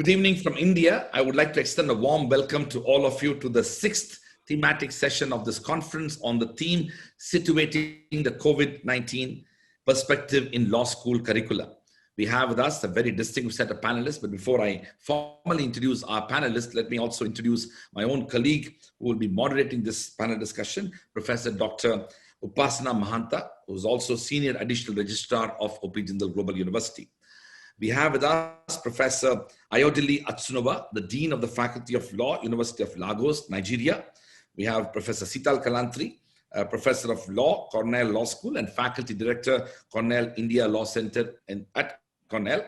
Good evening from India. I would like to extend a warm welcome to all of you to the sixth thematic session of this conference on the theme Situating the Covid-19 Perspective in Law School Curricula. We have with us a very distinguished set of panelists, but before I formally introduce our panelists, let me also introduce my own colleague who will be moderating this panel discussion, Professor Dr. Upasana Mahanta, who is also Senior Additional Registrar of Jindal Global University. We have with us Professor Ayodele Atsenuwa, the Dean of the Faculty of Law, University of Lagos, Nigeria. We have Professor Sital Kalantry, Professor of Law, Cornell Law School, and Faculty Director, Cornell India Law Center at Cornell.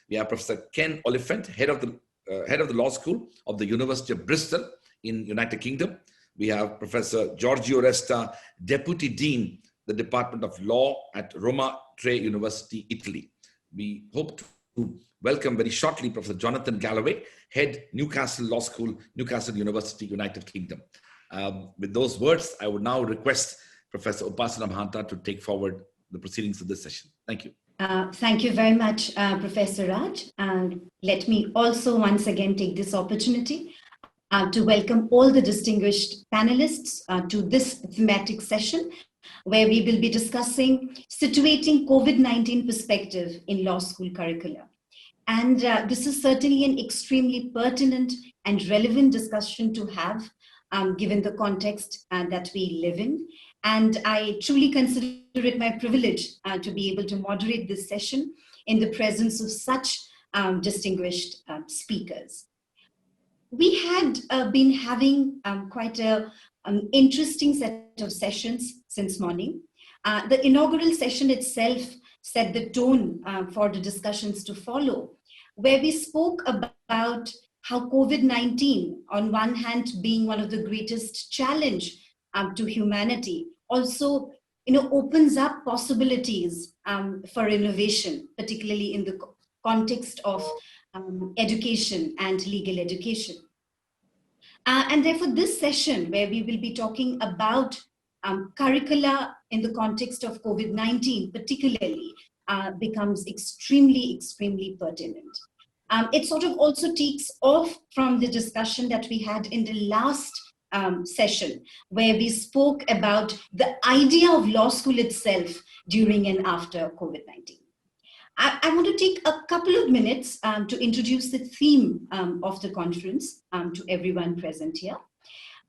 We have Professor Ken Oliphant, Head of the Law School of the University of Bristol in United Kingdom. We have Professor Giorgio Resta, Deputy Dean, the Department of Law at Roma University, Italy. We hope to welcome very shortly Professor Jonathan Galloway, Head Newcastle Law School, Newcastle University, United Kingdom. With those words, I would now request Professor Upasana Mahanta to take forward the proceedings of this session. Thank you. Thank you very much, Professor Raj. And let me also once again take this opportunity to welcome all the distinguished panelists to this thematic session, where we will be discussing situating COVID-19 perspective in law school curricula. And this is certainly an extremely pertinent and relevant discussion to have, given the context that we live in. And I truly consider it my privilege to be able to moderate this session in the presence of such distinguished speakers. We had been having quite an interesting set of sessions since morning. The inaugural session itself set the tone for the discussions to follow, where we spoke about how COVID-19, on one hand, being one of the greatest challenge to humanity, also opens up possibilities for innovation, particularly in the context of education and legal education. And therefore, this session, where we will be talking about curricula in the context of COVID-19 particularly, becomes extremely, extremely pertinent. It sort of also takes off from the discussion that we had in the last session, where we spoke about the idea of law school itself during and after COVID-19. I want to take a couple of minutes to introduce the theme of the conference to everyone present here.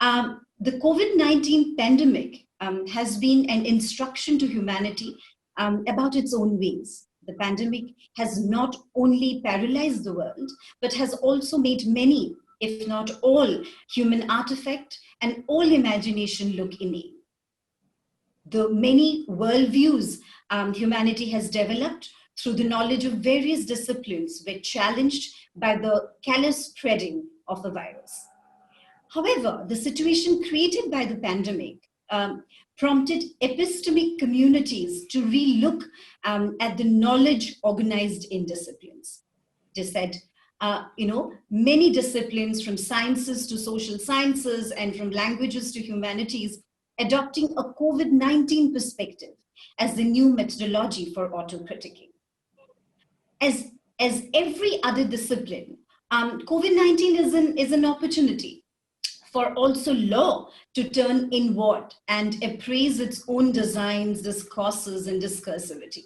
The COVID-19 pandemic has been an instruction to humanity about its own wings. The pandemic has not only paralyzed the world, but has also made many, if not all, human artifact and all imagination look inane. The many worldviews humanity has developed through the knowledge of various disciplines were challenged by the callous spreading of the virus. However, the situation created by the pandemic prompted epistemic communities to relook at the knowledge organized in disciplines. They said, many disciplines, from sciences to social sciences and from languages to humanities, adopting a COVID-19 perspective as the new methodology for autocritiquing. As every other discipline, COVID-19 is an opportunity for also law to turn inward and appraise its own designs, discourses, and discursivity.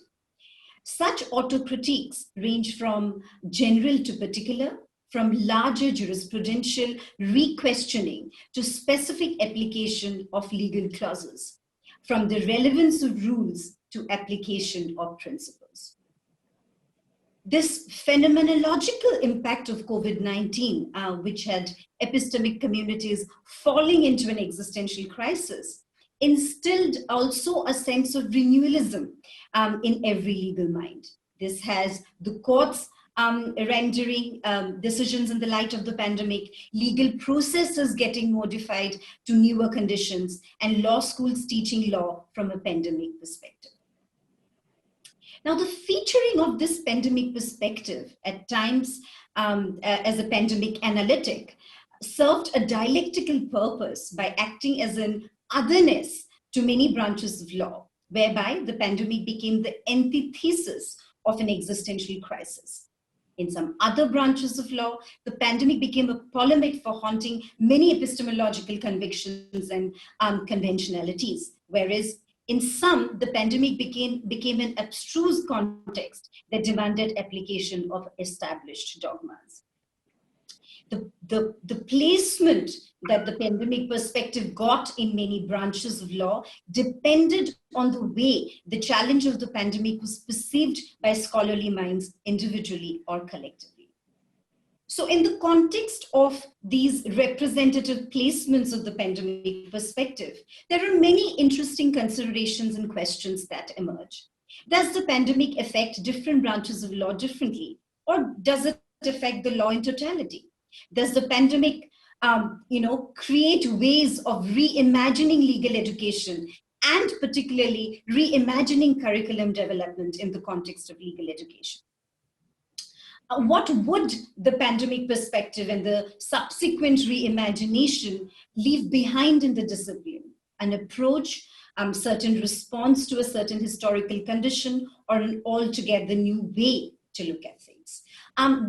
Such autocritiques range from general to particular, from larger jurisprudential re-questioning to specific application of legal clauses, from the relevance of rules to application of principles. This phenomenological impact of COVID-19, which had epistemic communities falling into an existential crisis, instilled also a sense of renewalism in every legal mind. This has the courts rendering decisions in the light of the pandemic, legal processes getting modified to newer conditions, and law schools teaching law from a pandemic perspective. Now, the featuring of this pandemic perspective at times as a pandemic analytic served a dialectical purpose by acting as an otherness to many branches of law, whereby the pandemic became the antithesis of an existential crisis. In some other branches of law, the pandemic became a polemic for haunting many epistemological convictions and conventionalities, whereas in some, the pandemic became an abstruse context that demanded application of established dogmas. The placement that the pandemic perspective got in many branches of law depended on the way the challenge of the pandemic was perceived by scholarly minds individually or collectively. So in the context of these representative placements of the pandemic perspective, there are many interesting considerations and questions that emerge. Does the pandemic affect different branches of law differently, or does it affect the law in totality? Does the pandemic create ways of reimagining legal education and particularly reimagining curriculum development in the context of legal education? What would the pandemic perspective and the subsequent reimagination leave behind in the discipline? An approach, certain response to a certain historical condition, or an altogether new way to look at things?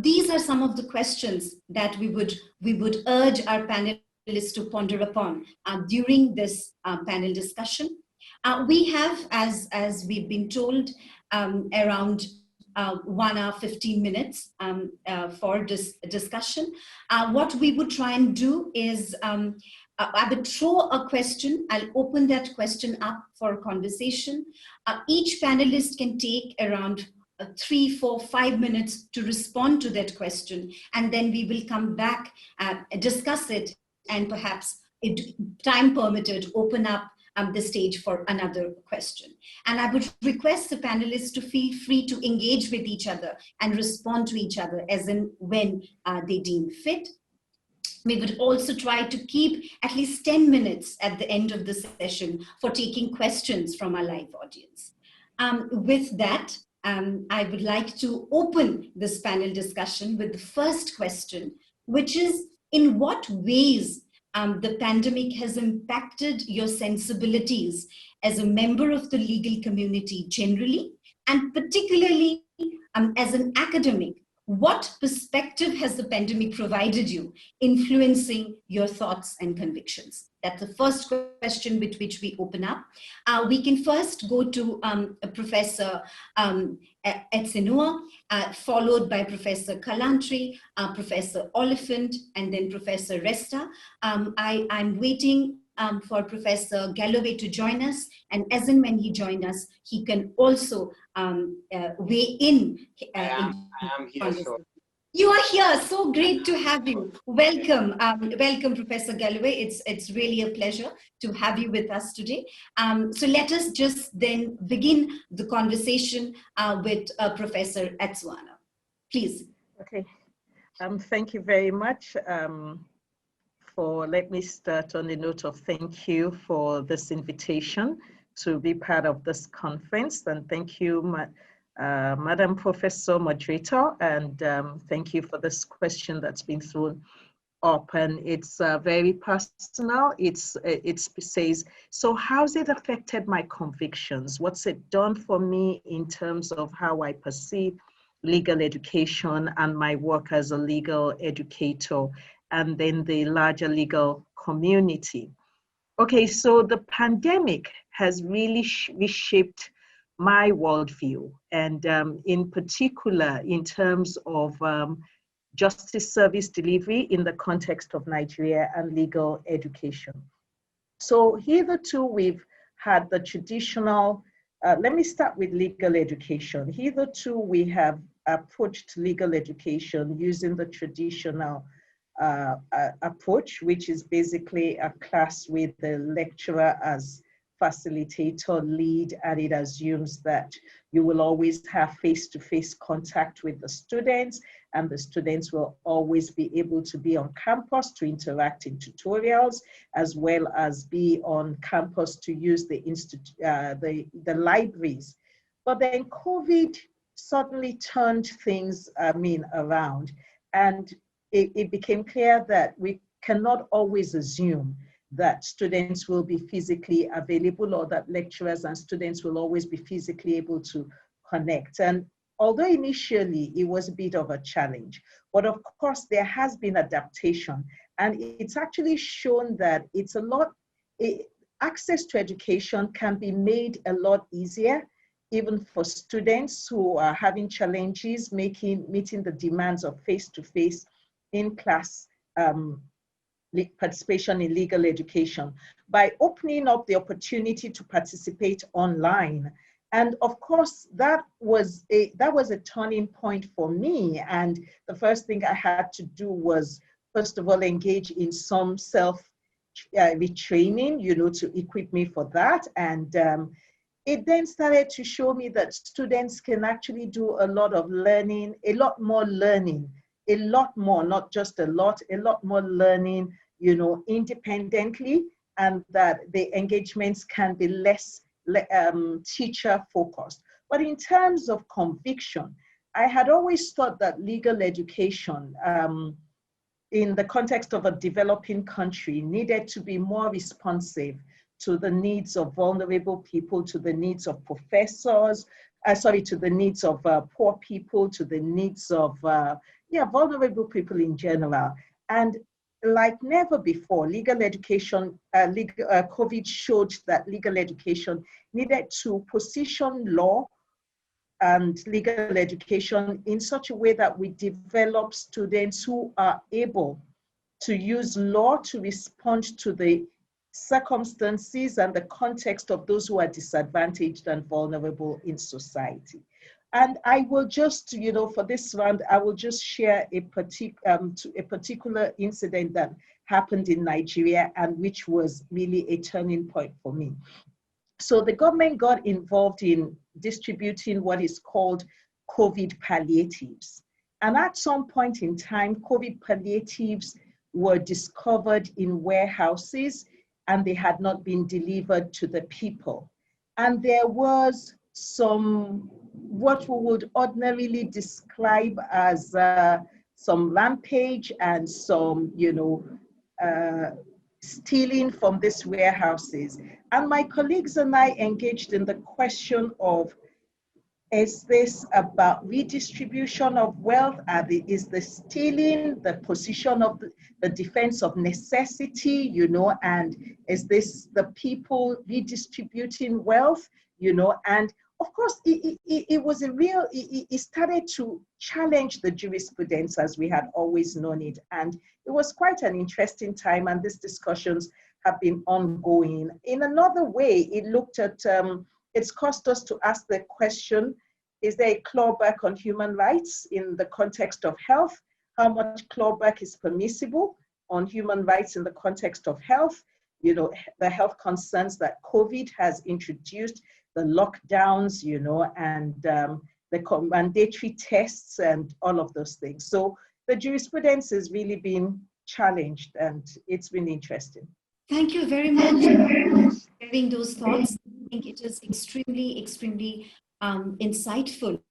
These are some of the questions that we would urge our panelists to ponder upon during this panel discussion. We have, as we've been told, around 1 hour, 15 minutes for this discussion. What we would try and do is I would throw a question. I'll open that question up for conversation. Each panelist can take around 3, 4, 5 minutes to respond to that question, and then we will come back, discuss it, and perhaps, if time permitted, open up the stage for another question. And I would request the panelists to feel free to engage with each other and respond to each other as and when they deem fit. We would also try to keep at least 10 minutes at the end of the session for taking questions from our live audience. With that, I would like to open this panel discussion with the first question, which is, in what ways the pandemic has impacted your sensibilities as a member of the legal community generally, and particularly as an academic? What perspective has the pandemic provided you, influencing your thoughts and convictions? That's the first question with which we open up. We can first go to Professor Atsenuwa, followed by Professor Kalantry, Professor Oliphant, and then Professor Resta. I'm waiting for Professor Galloway to join us, and as and when he joins us, he can also weigh in. I am here, so. You are here, so great to have you. Welcome, welcome, Professor Galloway. It's really a pleasure to have you with us today. So let us just then begin the conversation with Professor Atsenuwa. Please. Okay. Thank you very much. Let me start on a note of thank you for this invitation to be part of this conference, and thank you, Madam Professor Moderator, and thank you for this question that's been thrown up, and it's very personal. It says, so how's it affected my convictions? What's it done for me in terms of how I perceive legal education and my work as a legal educator, and then the larger legal community? Okay, so the pandemic has really reshaped my worldview, and in particular in terms of justice service delivery in the context of Nigeria and legal education. So hitherto we've had the traditional, let me start with legal education. Hitherto we have approached legal education using the traditional approach, which is basically a class with the lecturer as facilitator, lead, and it assumes that you will always have face-to-face contact with the students, and the students will always be able to be on campus to interact in tutorials, as well as be on campus to use the libraries. But then COVID suddenly turned things around, and it became clear that we cannot always assume that students will be physically available, or that lecturers and students will always be physically able to connect. And although initially it was a bit of a challenge, but of course there has been adaptation, and it's actually shown that it's access to education can be made a lot easier, even for students who are having challenges meeting the demands of face-to-face in-class participation in legal education by opening up the opportunity to participate online. And of course, that was a turning point for me. And the first thing I had to do was, first of all, engage in some retraining, to equip me for that. And it then started to show me that students can actually do a lot of learning, a lot more, not just a lot more learning, independently, and that the engagements can be less teacher focused. But in terms of conviction, I had always thought that legal education in the context of a developing country needed to be more responsive to the needs of vulnerable people, to the needs of professors, to the needs of poor people, to the needs of vulnerable people in general. And like never before, legal education, COVID showed that legal education needed to position law and legal education in such a way that we develop students who are able to use law to respond to the circumstances and the context of those who are disadvantaged and vulnerable in society. And I will just, for this round, I will just share a particular incident that happened in Nigeria and which was really a turning point for me. So the government got involved in distributing what is called COVID palliatives. And at some point in time, COVID palliatives were discovered in warehouses and they had not been delivered to the people. And there was some, what we would ordinarily describe as some rampage and some, stealing from these warehouses. And my colleagues and I engaged in the question of, is this about redistribution of wealth? Is the stealing the position of the defense of necessity, and is this the people redistributing wealth, and of course, it was it started to challenge the jurisprudence as we had always known it. And it was quite an interesting time, and these discussions have been ongoing. In another way, it looked at, it's caused us to ask the question, is there a clawback on human rights in the context of health? How much clawback is permissible on human rights in the context of health? The health concerns that COVID has introduced, the lockdowns, and the mandatory tests and all of those things. So the jurisprudence has really been challenged and it's been interesting. Thank you very much for sharing those thoughts. I think it is extremely insightful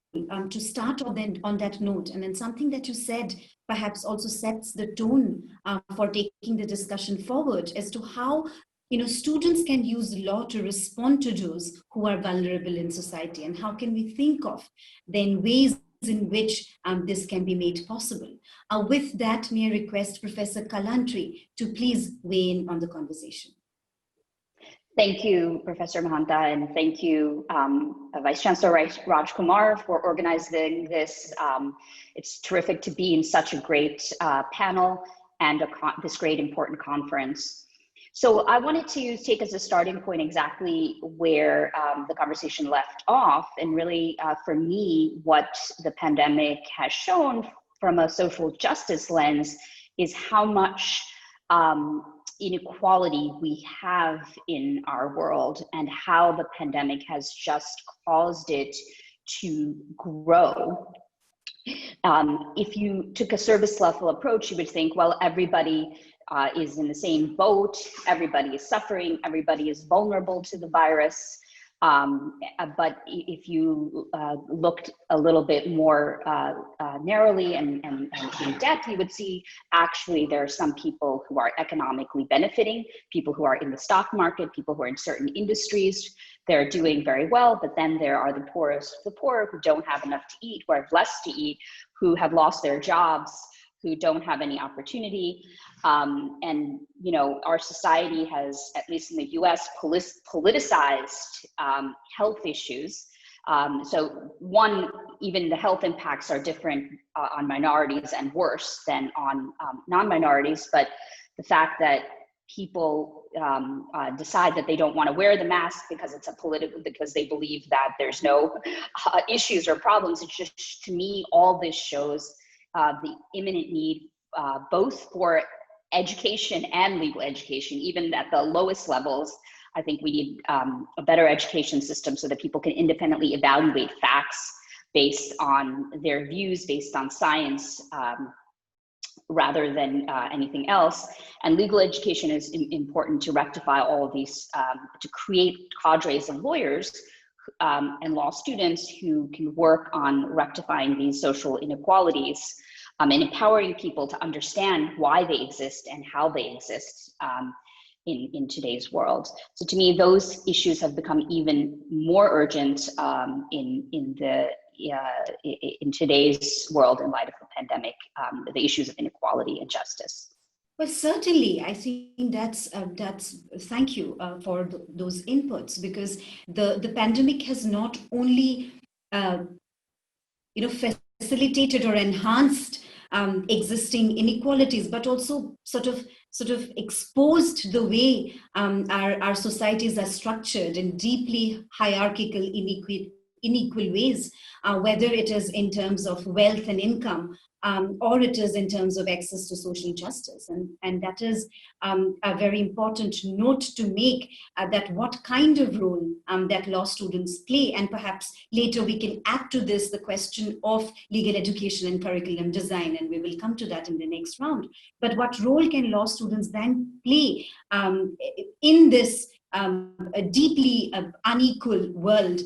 to start on that note. And then something that you said perhaps also sets the tone for taking the discussion forward as to how students can use law to respond to those who are vulnerable in society, and how can we think of then ways in which this can be made possible. With that, may I request Professor Kalantry to please weigh in on the conversation. Thank you, Professor Mahanta, and thank you, Vice Chancellor Raj Kumar, for organizing this. It's terrific to be in such a great panel and this great important conference. So I wanted to take as a starting point exactly where the conversation left off, and really for me, what the pandemic has shown from a social justice lens is how much inequality we have in our world, and how the pandemic has just caused it to grow. If you took a service level approach, you would think, well, everybody is in the same boat, everybody is suffering, everybody is vulnerable to the virus. But if you looked a little bit more narrowly and in depth, you would see actually there are some people who are economically benefiting, people who are in the stock market, people who are in certain industries they're doing very well, but then there are the poorest of the poor who don't have enough to eat, who have less to eat, who have lost their jobs, who don't have any opportunity. And, you know, our society has, at least in the US, politicized health issues. So one, even the health impacts are different on minorities and worse than on non-minorities, but the fact that people decide that they don't want to wear the mask because it's because they believe that there's no issues or problems. It's just, to me, all this shows the imminent need both for education and legal education, even at the lowest levels. I think we need a better education system so that people can independently evaluate facts based on their views, based on science, rather than anything else. And legal education is important to rectify all of these, to create cadres of lawyers and law students who can work on rectifying these social inequalities and empowering people to understand why they exist and how they exist in today's world. So to me, those issues have become even more urgent in today's world in light of the pandemic, the issues of inequality and justice. Well, certainly, I think that's thank you for those inputs, because the pandemic has not only facilitated or enhanced existing inequalities, but also sort of exposed the way our societies are structured in deeply hierarchical, unequal ways, whether it is in terms of wealth and income, or it is in terms of access to social justice. And that is a very important note to make, that what kind of role that law students play. And perhaps later we can add to this the question of legal education and curriculum design, and we will come to that in the next round. But what role can law students then play in this a deeply unequal world,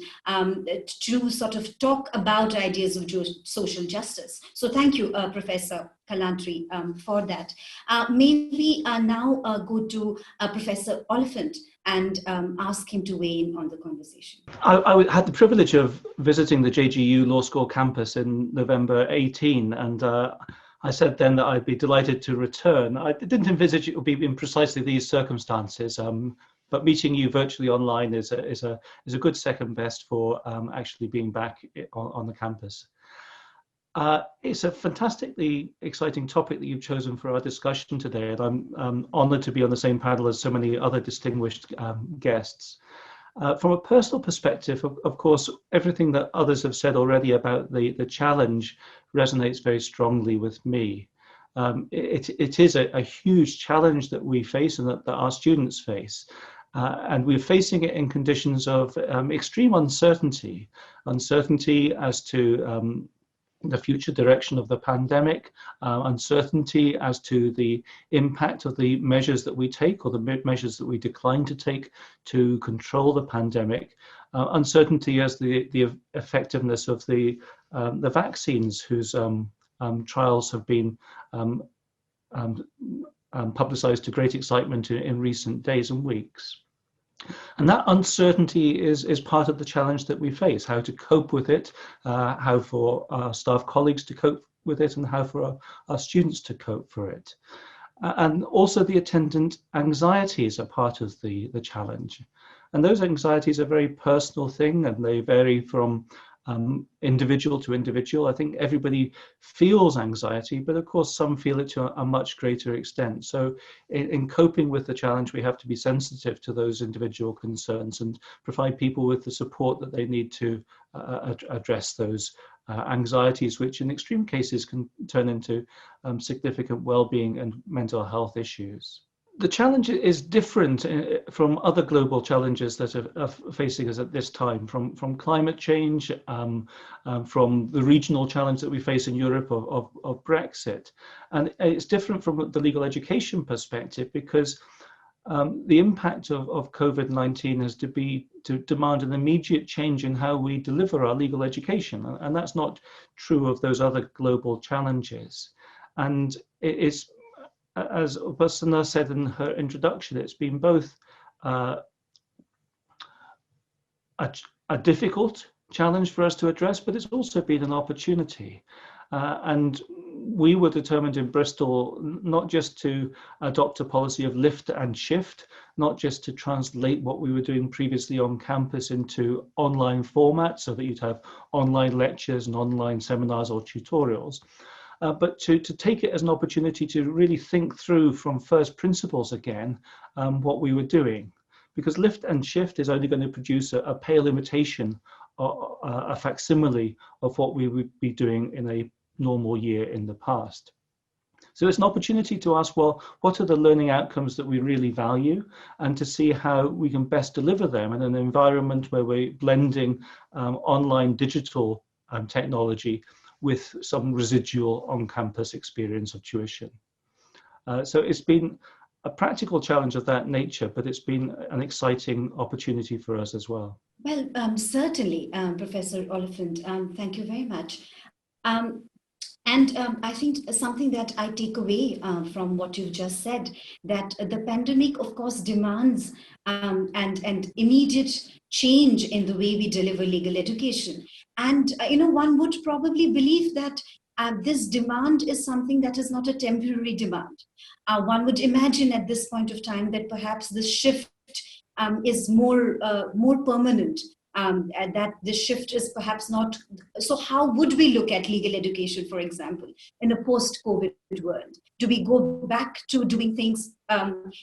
to sort of talk about ideas of social justice? So thank you, Professor Kalantry, for that. Maybe now go to Professor Oliphant and ask him to weigh in on the conversation. I had the privilege of visiting the JGU Law School campus in November 18, and I said then that I'd be delighted to return. I didn't envisage it would be in precisely these circumstances. But meeting you virtually online is a good second best for actually being back on the campus. It's a fantastically exciting topic that you've chosen for our discussion today, and I'm honoured to be on the same panel as so many other distinguished guests. From a personal perspective, of course, everything that others have said already about the challenge resonates very strongly with me. It is a huge challenge that we face and that our students face. And we're facing it in conditions of extreme uncertainty as to the future direction of the pandemic, uncertainty as to the impact of the measures that we take or the measures that we decline to take to control the pandemic, uncertainty as the effectiveness of the vaccines whose trials have been publicized to great excitement in recent days and weeks. And that uncertainty is part of the challenge that we face, how to cope with it, how for our staff colleagues to cope with it, and how for our students to cope for it. And also the attendant anxieties are part of the challenge. And those anxieties are a very personal thing, and they vary from individual to individual. I think everybody feels anxiety, but of course some feel it to a much greater extent. So in coping with the challenge, we have to be sensitive to those individual concerns and provide people with the support that they need to address those anxieties, which in extreme cases can turn into significant well-being and mental health issues. The challenge is different from other global challenges that are facing us at this time, from climate change, from the regional challenge that we face in Europe of Brexit. And it's different from the legal education perspective because the impact of COVID-19 has to demand an immediate change in how we deliver our legal education. And that's not true of those other global challenges. And it's, as Upasana said in her introduction, it's been both a difficult challenge for us to address, but it's also been an opportunity. And we were determined in Bristol not just to adopt a policy of lift and shift, not just to translate what we were doing previously on campus into online format so that you'd have online lectures and online seminars or tutorials, but to take it as an opportunity to really think through from first principles again what we were doing. Because lift and shift is only going to produce a pale imitation, or a facsimile of what we would be doing in a normal year in the past. So it's an opportunity to ask, well, what are the learning outcomes that we really value, and to see how we can best deliver them in an environment where we're blending online digital technology with some residual on-campus experience of tuition. So it's been a practical challenge of that nature, but it's been an exciting opportunity for us as well. Well, certainly, Professor Oliphant, thank you very much. I think something that I take away from what you've just said, that the pandemic, of course, demands and immediate change in the way we deliver legal education. And, one would probably believe that this demand is something that is not a temporary demand. One would imagine at this point of time that perhaps the shift is more permanent. That the shift is perhaps not. So how would we look at legal education, for example, in a post-COVID world? Do we go back to doing things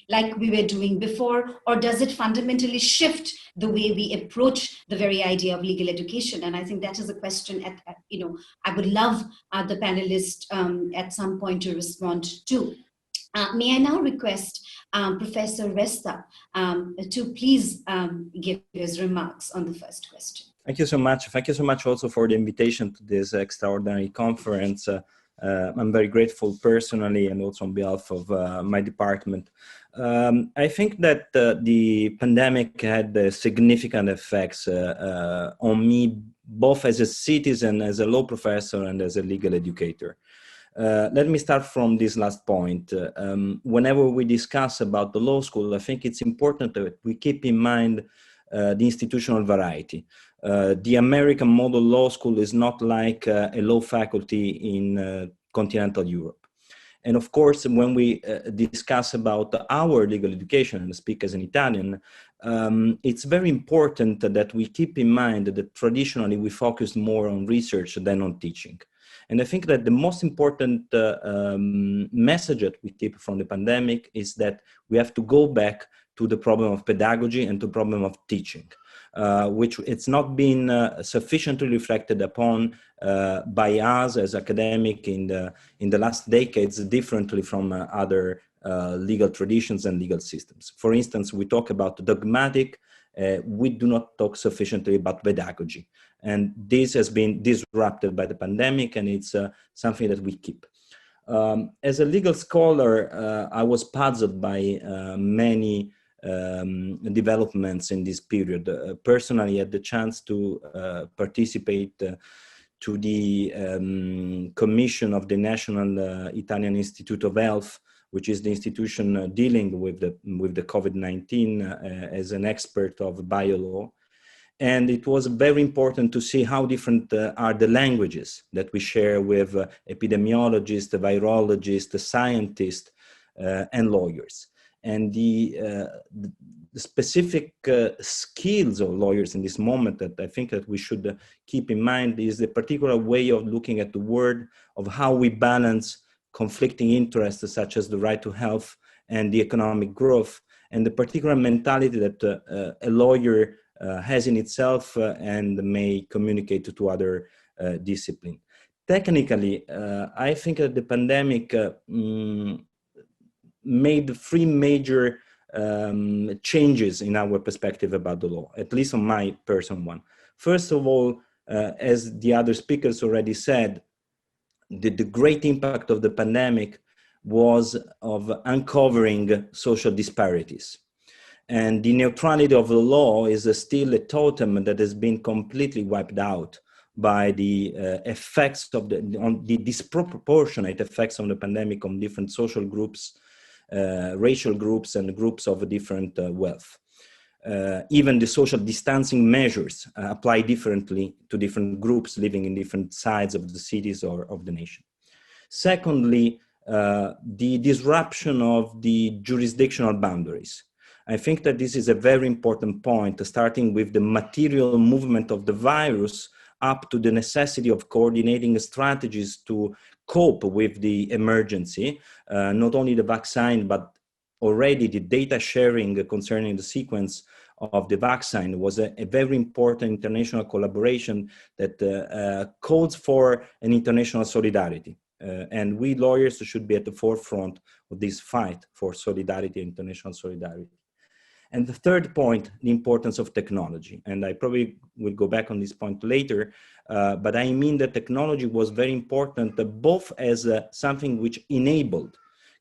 like we were doing before, or does it fundamentally shift the way we approach the very idea of legal education? And I think that is a question I would love the panelists at some point to respond to. May I now request Professor Resta to please give his remarks on the first question. Thank you so much. Thank you so much also for the invitation to this extraordinary conference. I'm very grateful personally and also on behalf of my department. I think that the pandemic had significant effects on me, both as a citizen, as a law professor, and as a legal educator. Let me start from this last point. Whenever we discuss about the law school, I think it's important that we keep in mind the institutional variety. The American model law school is not like a law faculty in continental Europe. And of course, when we discuss about our legal education, and speak as an Italian, it's very important that we keep in mind that traditionally we focus more on research than on teaching. And I think that the most important message that we keep from the pandemic is that we have to go back to the problem of pedagogy and to the problem of teaching, which it's not been sufficiently reflected upon by us as academic in the last decades, differently from other legal traditions and legal systems. For instance, we talk about dogmatic, we do not talk sufficiently about pedagogy. And this has been disrupted by the pandemic, and it's something that we keep. As a legal scholar, I was puzzled by many developments in this period. Personally, I had the chance to participate to the commission of the National Italian Institute of Health, which is the institution dealing with the COVID-19 as an expert of biolaw. And it was very important to see how different are the languages that we share with epidemiologists, virologists, scientists, and lawyers. And the specific skills of lawyers in this moment that I think that we should keep in mind is the particular way of looking at the world, of how we balance conflicting interests such as the right to health and the economic growth, and the particular mentality that a lawyer has in itself and may communicate to other disciplines. Technically, I think that the pandemic made three major changes in our perspective about the law, at least on my personal one. First of all, as the other speakers already said, the great impact of the pandemic was of uncovering social disparities. And the neutrality of the law is still a totem that has been completely wiped out by the effects of the disproportionate effects of the pandemic on different social groups, racial groups, and groups of different wealth. even the social distancing measures apply differently to different groups living in different sides of the cities or of the nation. Secondly, the disruption of the jurisdictional boundaries. I think that this is a very important point, starting with the material movement of the virus up to the necessity of coordinating strategies to cope with the emergency, not only the vaccine, but already the data sharing concerning the sequence of the vaccine was a very important international collaboration that calls for an international solidarity. And we lawyers should be at the forefront of this fight for solidarity, international solidarity. And the third point, the importance of technology. And I probably will go back on this point later, but I mean that technology was very important, both as something which enabled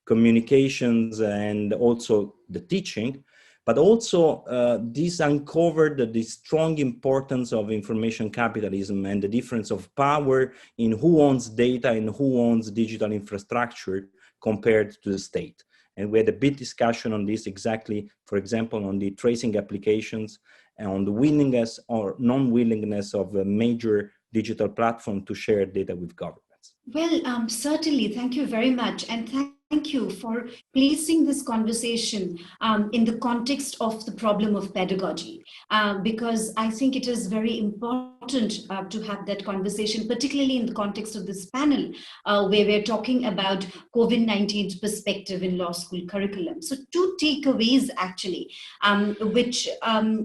communications and also the teaching, but also this uncovered the strong importance of information capitalism and the difference of power in who owns data and who owns digital infrastructure compared to the state. And we had a big discussion on this exactly, for example, on the tracing applications and on the willingness or non-willingness of a major digital platform to share data with governments. Well, certainly. Thank you very much. And thank you for placing this conversation in the context of the problem of pedagogy, because I think it is very important to have that conversation, particularly in the context of this panel, where we're talking about COVID-19's perspective in law school curriculum. So two takeaways, actually, which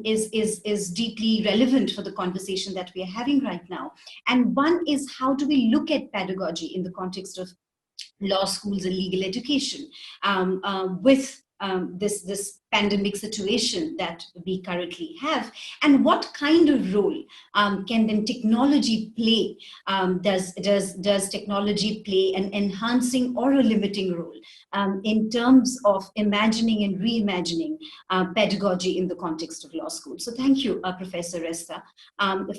is deeply relevant for the conversation that we are having right now. And one is, how do we look at pedagogy in the context of law schools and legal education with this pandemic situation that we currently have, and what kind of role can then technology play? Does technology play an enhancing or a limiting role in terms of imagining and reimagining pedagogy in the context of law school? So thank you, Professor Resta,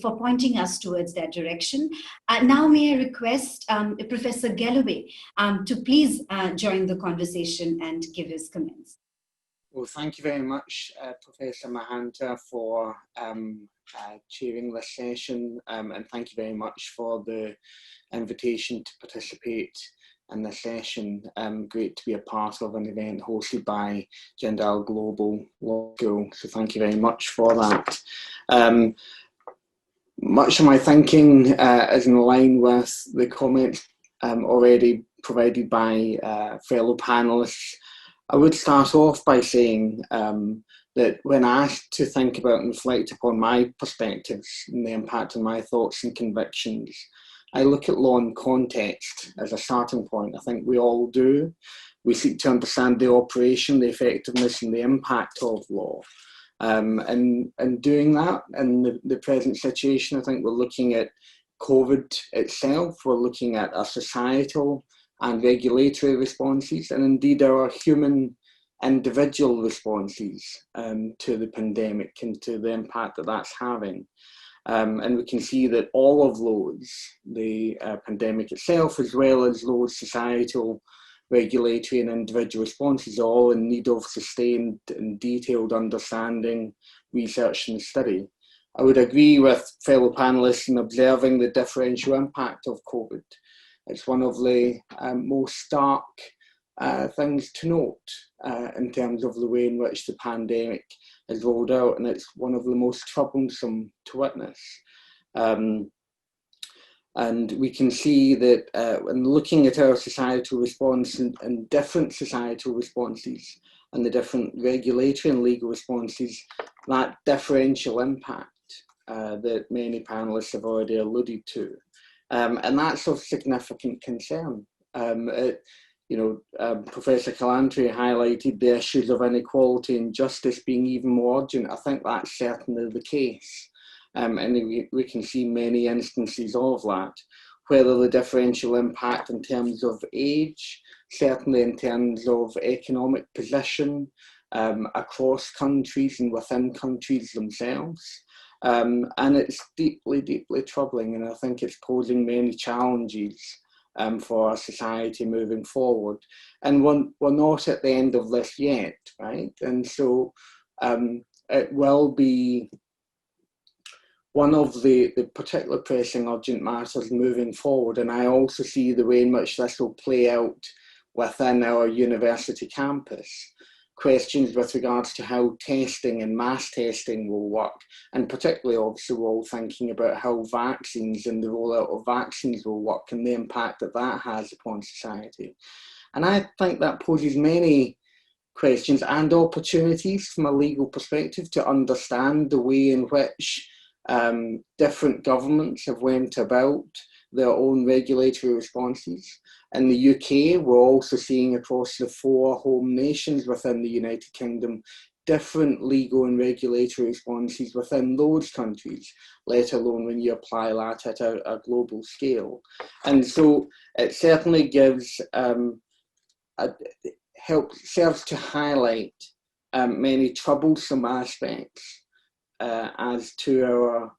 for pointing us towards that direction. Now may I request Professor Galloway to please join the conversation and give his comments. Well, thank you very much, Professor Mahanta, for chairing this session, and thank you very much for the invitation to participate in this session. Great to be a part of an event hosted by Jindal Global Law School, so thank you very much for that. Much of my thinking is in line with the comments already provided by fellow panelists. I would start off by saying that when asked to think about and reflect upon my perspectives and the impact on my thoughts and convictions, I look at law in context as a starting point. I think we all do. We seek to understand the operation, the effectiveness and the impact of law. And doing that in the present situation, I think we're looking at COVID itself, we're looking at our societal and regulatory responses, and indeed our human individual responses to the pandemic and to the impact that that's having. And we can see that all of those, the pandemic itself, as well as those societal, regulatory and individual responses, are all in need of sustained and detailed understanding, research and study. I would agree with fellow panelists in observing the differential impact of COVID. It's one of the most stark things to note in terms of the way in which the pandemic is rolled out, and it's one of the most troublesome to witness. And we can see that when looking at our societal response and different societal responses and the different regulatory and legal responses, that differential impact that many panelists have already alluded to. And that's of significant concern. Professor Kalantry highlighted the issues of inequality and justice being even more urgent. I think that's certainly the case. And we can see many instances of that, whether the differential impact in terms of age, certainly in terms of economic position across countries and within countries themselves. And it's deeply, deeply troubling, and I think it's posing many challenges for our society moving forward. And we're not at the end of this yet, right? And so it will be one of the particular pressing urgent matters moving forward. And I also see the way in which this will play out within our university campus. Questions with regards to how testing and mass testing will work. And particularly, obviously, we're all thinking about how vaccines and the rollout of vaccines will work and the impact that that has upon society. And I think that poses many questions and opportunities from a legal perspective to understand the way in which different governments have went about their own regulatory responses. In the UK, we're also seeing across the 4 home nations within the United Kingdom different legal and regulatory responses within those countries, let alone when you apply that at a global scale. And so it certainly gives serves to highlight many troublesome aspects as to our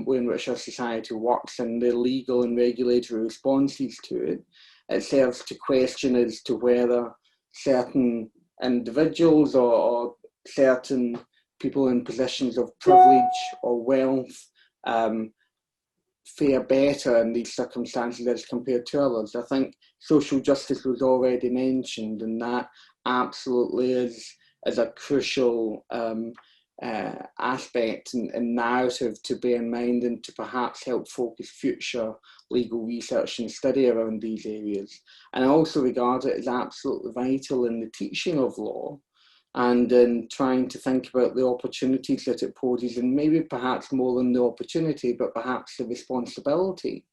way in which our society works and the legal and regulatory responses to it. It serves to question as to whether certain individuals or certain people in positions of privilege or wealth fare better in these circumstances as compared to others. I think social justice was already mentioned, and that absolutely is a crucial aspect and narrative to bear in mind and to perhaps help focus future legal research and study around these areas. And I also regard it as absolutely vital in the teaching of law and in trying to think about the opportunities that it poses, and maybe perhaps more than the opportunity, but perhaps the responsibility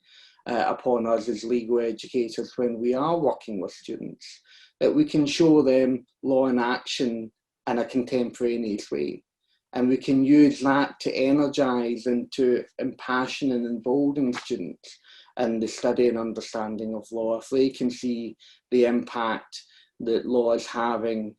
upon us as legal educators when we are working with students, that we can show them law in action in a contemporaneous way. And we can use that to energise and to impassion and embolden students in the study and understanding of law. If they can see the impact that law is having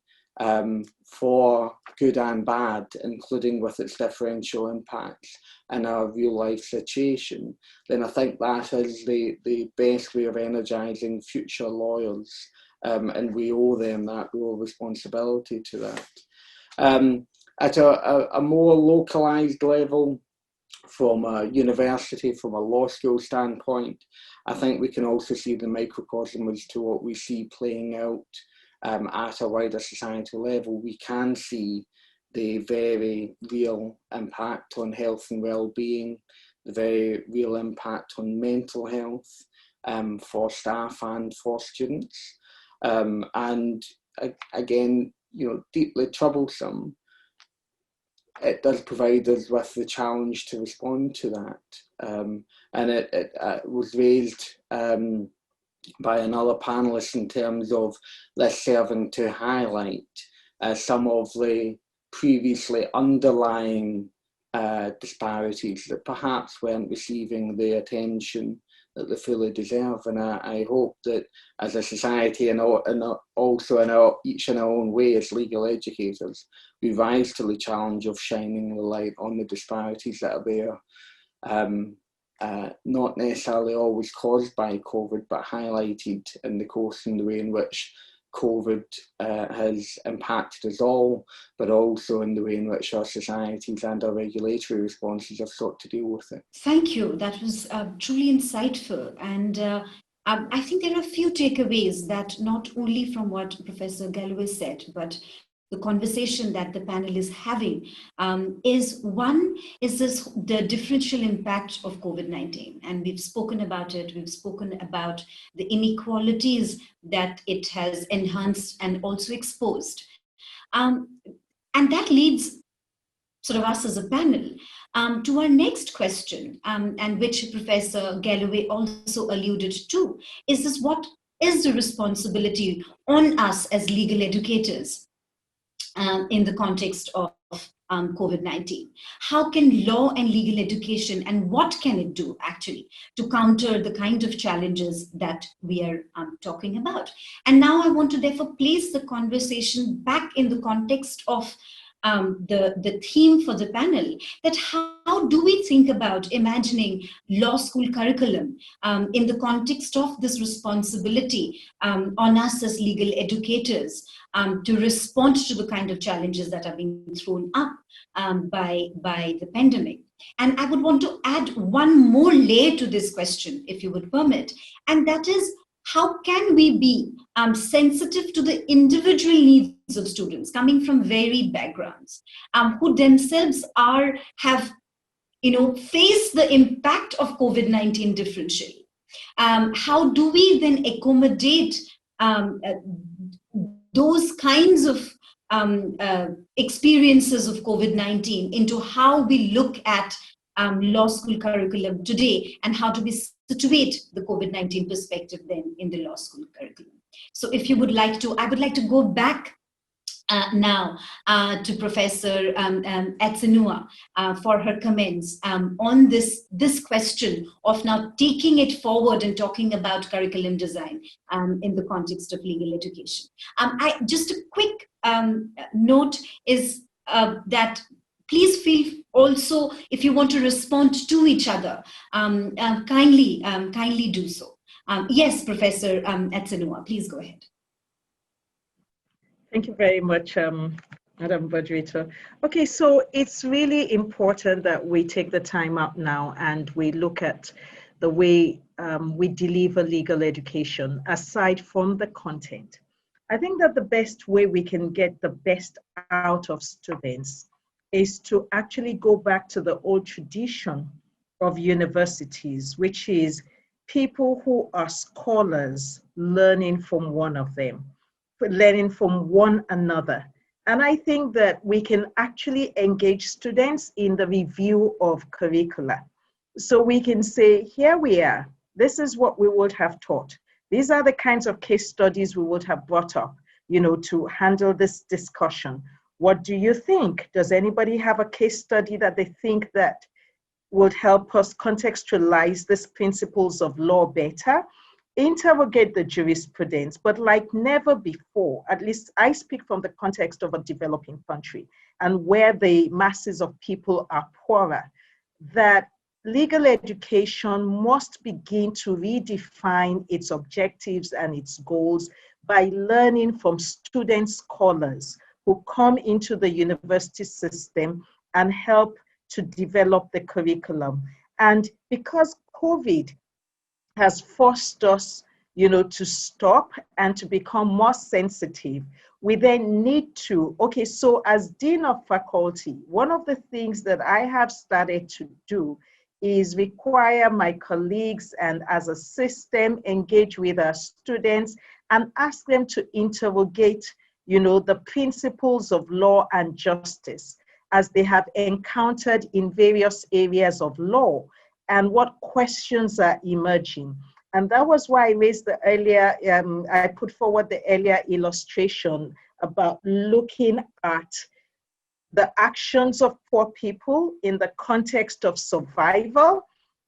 for good and bad, including with its differential impacts in our real life situation, then I think that is the best way of energising future lawyers, and we owe them that real responsibility to that. At a more localised level, from a university, from a law school standpoint, I think we can also see the microcosm as to what we see playing out at a wider societal level. We can see the very real impact on health and well-being, the very real impact on mental health for staff and for students. And again, deeply troublesome. It does provide us with the challenge to respond to that. And it was raised by another panelist in terms of this serving to highlight some of the previously underlying disparities that perhaps weren't receiving the attention that they fully deserve. And I hope that as a society and also each in our own way as legal educators, we rise to the challenge of shining the light on the disparities that are there, not necessarily always caused by COVID, but highlighted in the course and the way in which COVID has impacted us all, but also in the way in which our societies and our regulatory responses have sought to deal with it. Thank you. That was truly insightful. And I think there are a few takeaways that not only from what Professor Galloway said, but the conversation that the panel is having is the differential impact of COVID-19. And we've spoken about it. We've spoken about the inequalities that it has enhanced and also exposed. And that leads sort of us as a panel to our next question, and which Professor Galloway also alluded to, is what is the responsibility on us as legal educators in the context of COVID-19? How can law and legal education, and what can it do actually to counter the kind of challenges that we are talking about? And now I want to therefore place the conversation back in the context of the theme for the panel, that how do we think about imagining law school curriculum in the context of this responsibility on us as legal educators to respond to the kind of challenges that are being thrown up by the pandemic. And I would want to add one more layer to this question, if you would permit, and that is, how can we be sensitive to the individual needs of students coming from varied backgrounds, who themselves have faced the impact of COVID-19 differentially? How do we then accommodate those kinds of experiences of COVID-19 into how we look at law school curriculum today, and how do we situate the COVID-19 perspective then in the law school curriculum? So if you would like to, I would like to go back now to Professor Atsenuwa for her comments on this question of now taking it forward and talking about curriculum design in the context of legal education. Just a quick note is that please feel also, if you want to respond to each other, kindly do so. Yes, Professor Atsenuwa, please go ahead. Thank you very much, Madam Moderator. Okay, so it's really important that we take the time out now and we look at the way we deliver legal education aside from the content. I think that the best way we can get the best out of students is to actually go back to the old tradition of universities, which is people who are scholars learning from one another. And I think that we can actually engage students in the review of curricula. So we can say, here we are, this is what we would have taught. These are the kinds of case studies we would have brought up, to handle this discussion. What do you think? Does anybody have a case study that they think that would help us contextualize these principles of law better? Interrogate the jurisprudence, but like never before, at least I speak from the context of a developing country and where the masses of people are poorer, that legal education must begin to redefine its objectives and its goals by learning from student scholars who come into the university system and help to develop the curriculum. And because COVID has forced us, to stop and to become more sensitive, we then need to, so as Dean of Faculty, one of the things that I have started to do is require my colleagues and as a system engage with our students and ask them to interrogate the principles of law and justice as they have encountered in various areas of law and what questions are emerging. And that was why I raised the earlier, I put forward the earlier illustration about looking at the actions of poor people in the context of survival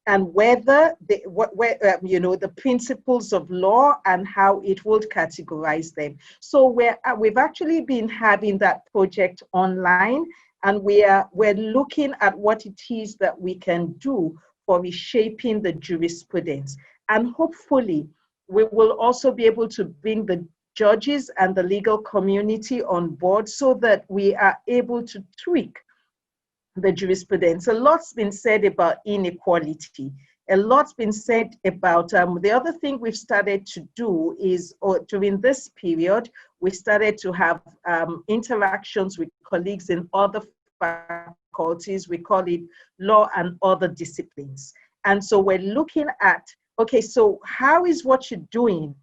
and whether the principles of law and how it would categorize them. So we've actually been having that project online, and we're looking at what it is that we can do for reshaping the jurisprudence. And hopefully we will also be able to bring the judges and the legal community on board so that we are able to tweak the jurisprudence. A lot's been said about inequality. A lot's been said about, the other thing we've started to do is, during this period, we started to have interactions with colleagues in other faculties. We call it law and other disciplines. And so we're looking at, so how is what you're doing,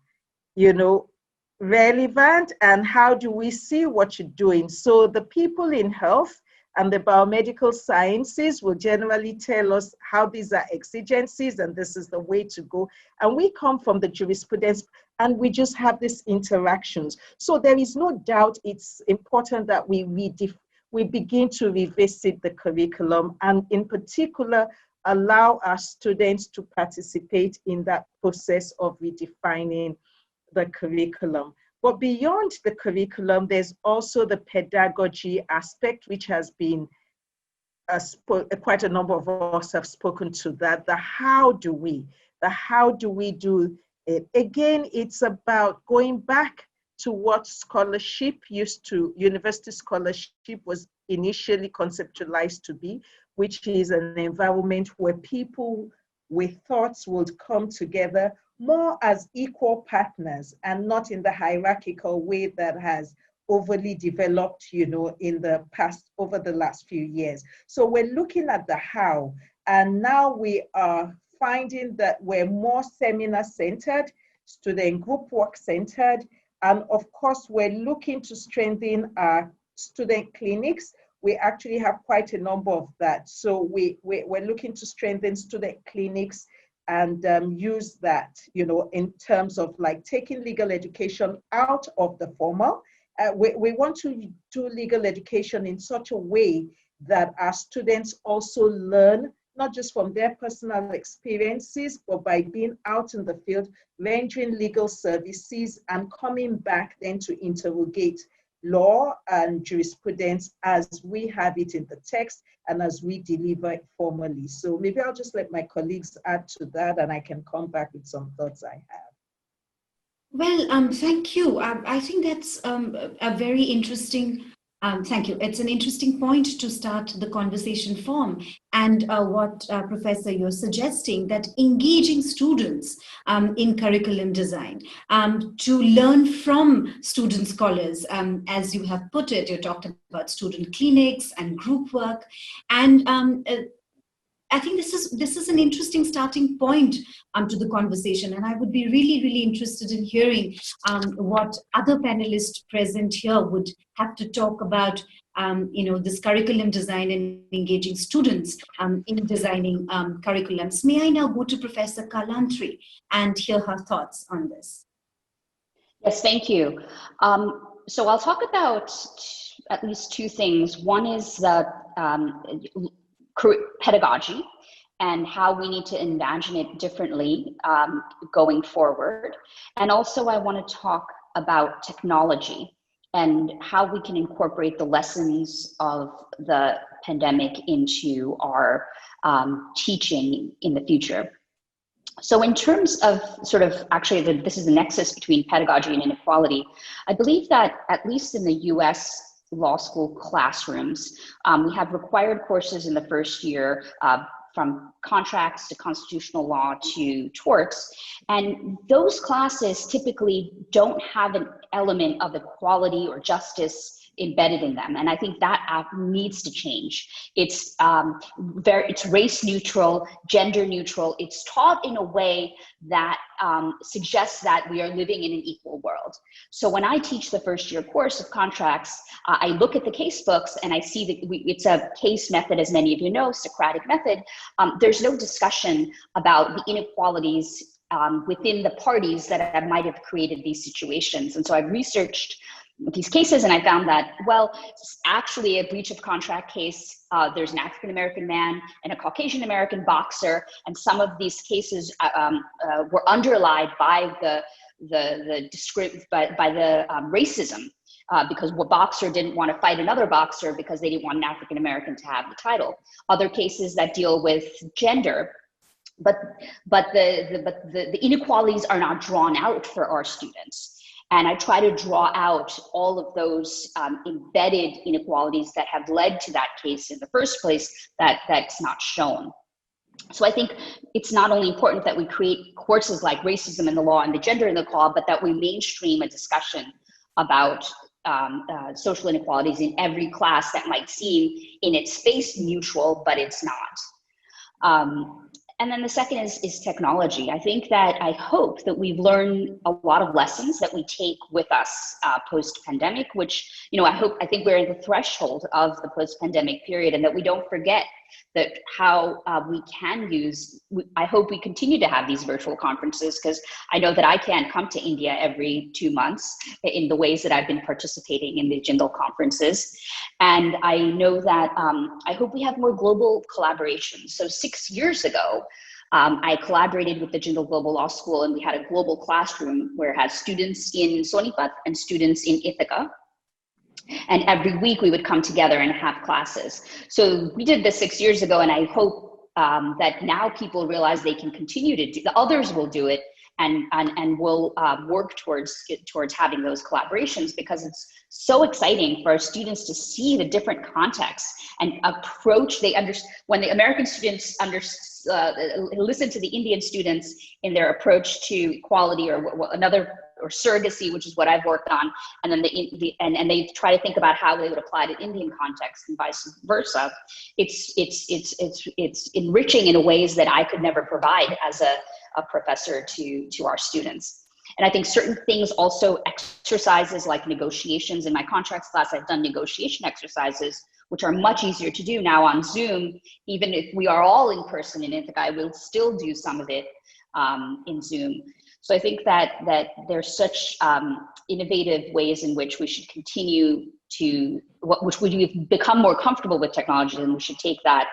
relevant, and how do we see what you're doing? So the people in health and the biomedical sciences will generally tell us how these are exigencies and this is the way to go. And we come from the jurisprudence and we just have these interactions. So there is no doubt it's important that we begin to revisit the curriculum and in particular allow our students to participate in that process of redefining the curriculum. But beyond the curriculum, there's also the pedagogy aspect, which has been quite a number of us have spoken to that. The how do we do it? Again, it's about going back to what scholarship university scholarship was initially conceptualized to be, which is an environment where people with thoughts would come together more as equal partners and not in the hierarchical way that has overly developed, in the past, over the last few years. So we're looking at the how, and now we are finding that we're more seminar-centered, student group work-centered, and of course, we're looking to strengthen our student clinics. We actually have quite a number of that. So we're looking to strengthen student clinics and use that, in terms of like taking legal education out of the formal. We want to do legal education in such a way that our students also learn, not just from their personal experiences, but by being out in the field, rendering legal services and coming back then to interrogate law and jurisprudence as we have it in the text and as we deliver it formally. So maybe I'll just let my colleagues add to that and I can come back with some thoughts I have. Well, thank you. I think that's a very interesting, thank you. It's an interesting point to start the conversation from. And what, Professor, you're suggesting, that engaging students in curriculum design, to learn from student scholars, as you have put it, you talked about student clinics and group work. And I think this is an interesting starting point to the conversation, and I would be really, really interested in hearing what other panelists present here would have to talk about, this curriculum design and engaging students in designing curriculums. May I now go to Professor Kalantry and hear her thoughts on this? Yes, thank you. So I'll talk about at least two things. One is pedagogy and how we need to imagine it differently going forward. And also I want to talk about technology and how we can incorporate the lessons of the pandemic into our teaching in the future. So in terms of this is the nexus between pedagogy and inequality. I believe that at least in the US law school classrooms, we have required courses in the first year from contracts to constitutional law to torts. And those classes typically don't have an element of equality or justice embedded in them. And I think that needs to change. It's race neutral, gender neutral. It's taught in a way that suggests that we are living in an equal world. So when I teach the first year course of contracts, I look at the case books and I see that it's a case method, as many of you know, Socratic method. There's no discussion about the inequalities within the parties that might have created these situations. And so I've researched these cases and I found that, well, it's actually a breach of contract case. There's an African-American man and a Caucasian-American boxer, and some of these cases were underlined by the racism, because a boxer didn't want to fight another boxer because they didn't want an African-American to have the title. Other cases that deal with gender, but the inequalities are not drawn out for our students. And I try to draw out all of those embedded inequalities that have led to that case in the first place that's not shown. So I think it's not only important that we create courses like racism in the law and the gender in the law, but that we mainstream a discussion about social inequalities in every class that might seem in its face neutral, but it's not. And then the second is technology. I hope that we've learned a lot of lessons that we take with us post-pandemic, which, I think we're at the threshold of the post-pandemic period, and that we don't forget that how we can I hope we continue to have these virtual conferences, because I know that I can't come to India every 2 months in the ways that I've been participating in the Jindal conferences. And I know that I hope we have more global collaboration. So 6 years ago, I collaborated with the Jindal Global Law School, and we had a global classroom where it had students in Sonipat and students in Ithaca. And every week we would come together and have classes. So we did this 6 years ago, and I hope that now people realize they can continue to do, the others will do it, and will work towards having those collaborations, because it's so exciting for our students to see the different contexts and approach. When the American students listen to the Indian students in their approach to equality or surrogacy, which is what I've worked on, and then they try to think about how they would apply to Indian context and vice versa. It's enriching in ways that I could never provide as a professor to our students. And I think certain things, also exercises like negotiations. In my contracts class, I've done negotiation exercises, which are much easier to do now on Zoom. Even if we are all in person in Ithaca, I will still do some of it in Zoom. So I think that there's such innovative ways in which we should continue to, which we've become more comfortable with technology, and we should take that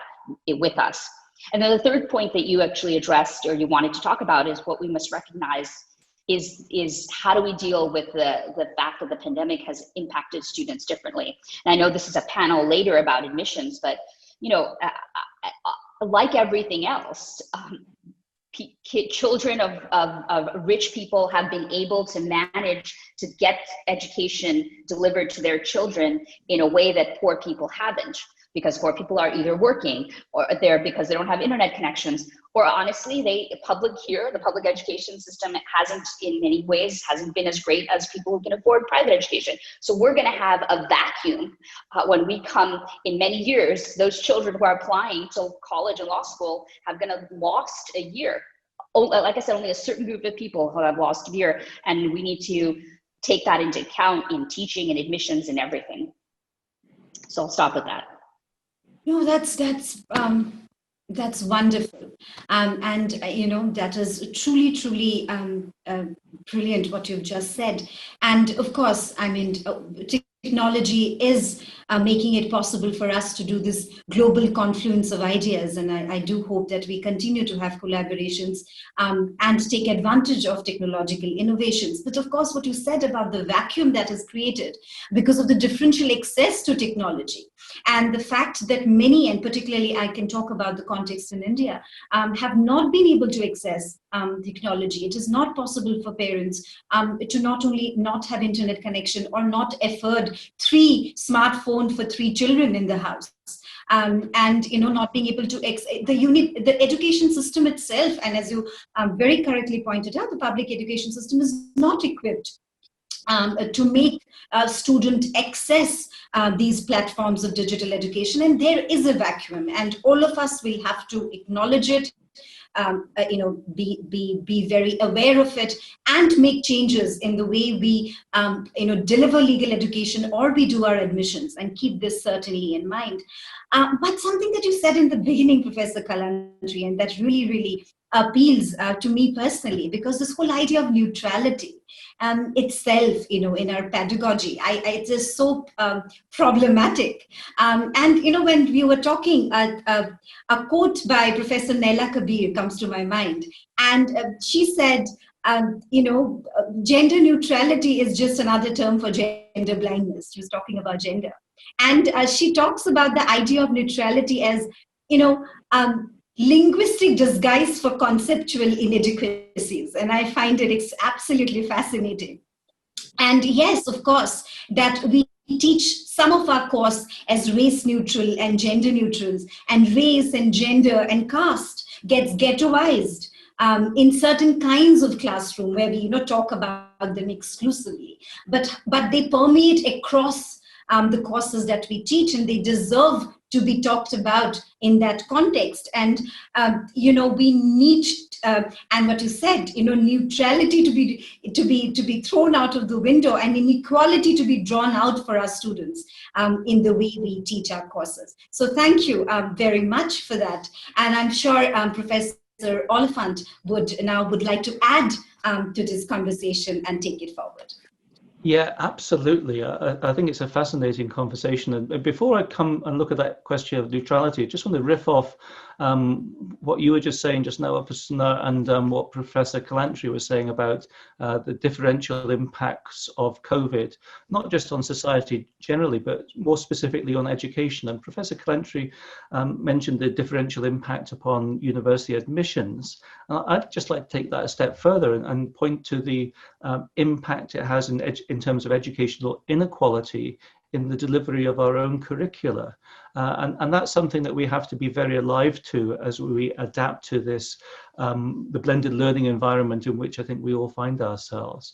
with us. And then the third point that you actually addressed, or you wanted to talk about, is what we must recognize is how do we deal with the fact that the pandemic has impacted students differently. And I know this is a panel later about admissions, but like everything else, children of rich people have been able to manage to get education delivered to their children in a way that poor people haven't, because poor people are either working, or they're because they don't have internet connections, or honestly, the public education system in many ways hasn't been as great as people who can afford private education. So we're going to have a vacuum when we come in many years. Those children who are applying to college and law school have lost a year. Like I said, only a certain group of people have lost a year, and we need to take that into account in teaching and admissions and everything. So I'll stop with that. No, that's wonderful, and that is truly brilliant what you've just said. And of course, I mean, technology is making it possible for us to do this global confluence of ideas, and I do hope that we continue to have collaborations and take advantage of technological innovations. But of course, what you said about the vacuum that is created because of the differential access to technology, and the fact that many, and particularly I can talk about the context in India, have not been able to access technology. It is not possible for parents to not only not have internet connection or not afford 3 smartphones for 3 children in the house. And not being able to the education system itself, and as you very correctly pointed out, the public education system is not equipped to make student access these platforms of digital education, and there is a vacuum, and all of us will have to acknowledge it, be very aware of it, and make changes in the way we deliver legal education or we do our admissions, and keep this certainly in mind. But something that you said in the beginning, Professor Kalantry, and that really appeals to me personally, because this whole idea of neutrality itself, in our pedagogy, it is so problematic. And when we were talking, a quote by Professor Naila Kabir comes to my mind, and she said, gender neutrality is just another term for gender blindness. She was talking about gender, and she talks about the idea of neutrality as linguistic disguise for conceptual inadequacies, and I find it absolutely fascinating. And yes, of course, that we teach some of our course as race neutral and gender neutrals, and race and gender and caste gets ghettoized in certain kinds of classroom where we talk about them exclusively, but they permeate across the courses that we teach, and they deserve to be talked about in that context. And we need and what you said, neutrality to be thrown out of the window, and inequality to be drawn out for our students in the way we teach our courses. So thank you very much for that, and I'm sure Professor Oliphant would like to add to this conversation and take it forward. Yeah, absolutely. I think it's a fascinating conversation. And before I come and look at that question of neutrality, I just want to riff off what you were just saying just now, Upasana, and what Professor Kalantry was saying about the differential impacts of COVID, not just on society generally, but more specifically on education. And Professor Kalantry mentioned the differential impact upon university admissions. I'd just like to take that a step further and point to the impact it has in terms of educational inequality in the delivery of our own curricula. And that's something that we have to be very alive to as we adapt to this, the blended learning environment in which I think we all find ourselves.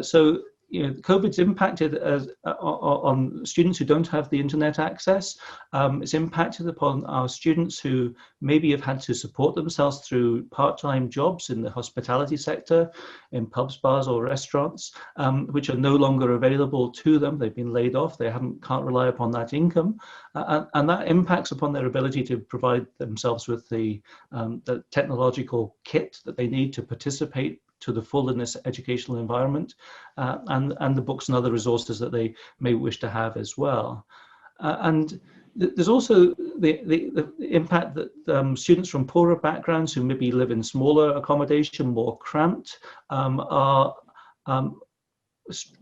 So, you know, COVID's impacted on students who don't have the internet access. It's impacted upon our students who maybe have had to support themselves through part-time jobs in the hospitality sector, in pubs, bars, or restaurants, which are no longer available to them. They've been laid off. They can't rely upon that income, and that impacts upon their ability to provide themselves with the technological kit that they need to participate to the full in this educational environment, and the books and other resources that they may wish to have as well. And there's also the impact that students from poorer backgrounds who maybe live in smaller accommodation, more cramped, are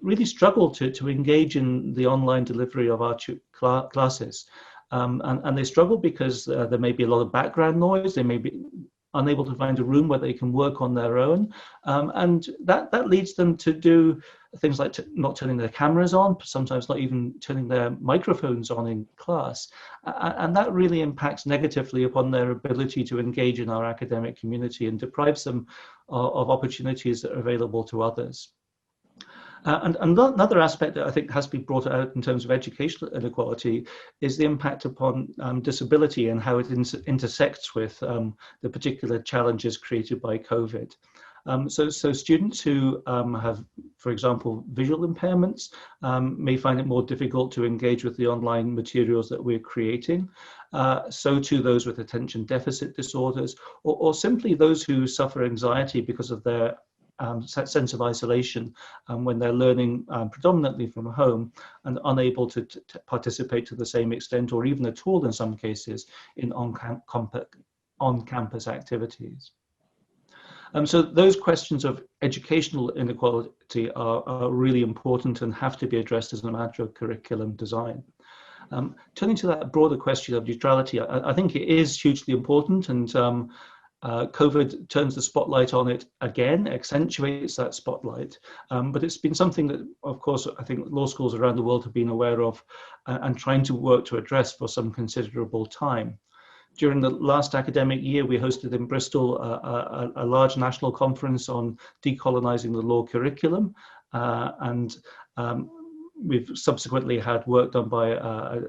really struggle to engage in the online delivery of our classes. And they struggle because there may be a lot of background noise. They may be unable to find a room where they can work on their own. And that leads them to do things like not turning their cameras on, sometimes not even turning their microphones on in class. And that really impacts negatively upon their ability to engage in our academic community and deprives them of opportunities that are available to others. And another aspect that I think has to be brought out in terms of educational inequality is the impact upon disability and how it intersects with the particular challenges created by COVID. So students who have, for example, visual impairments may find it more difficult to engage with the online materials that we're creating. So too those with attention deficit disorders, or simply those who suffer anxiety because of their sense of isolation when they're learning predominantly from home and unable to participate to the same extent or even at all in some cases in on-campus activities. So those questions of educational inequality are really important and have to be addressed as a matter of curriculum design. Turning to that broader question of neutrality, I think it is hugely important, and COVID turns the spotlight on it again, accentuates that spotlight. But it's been something that, of course, I think law schools around the world have been aware of and trying to work to address for some considerable time. During the last academic year, we hosted in Bristol a large national conference on decolonizing the law curriculum. And we've subsequently had work done by a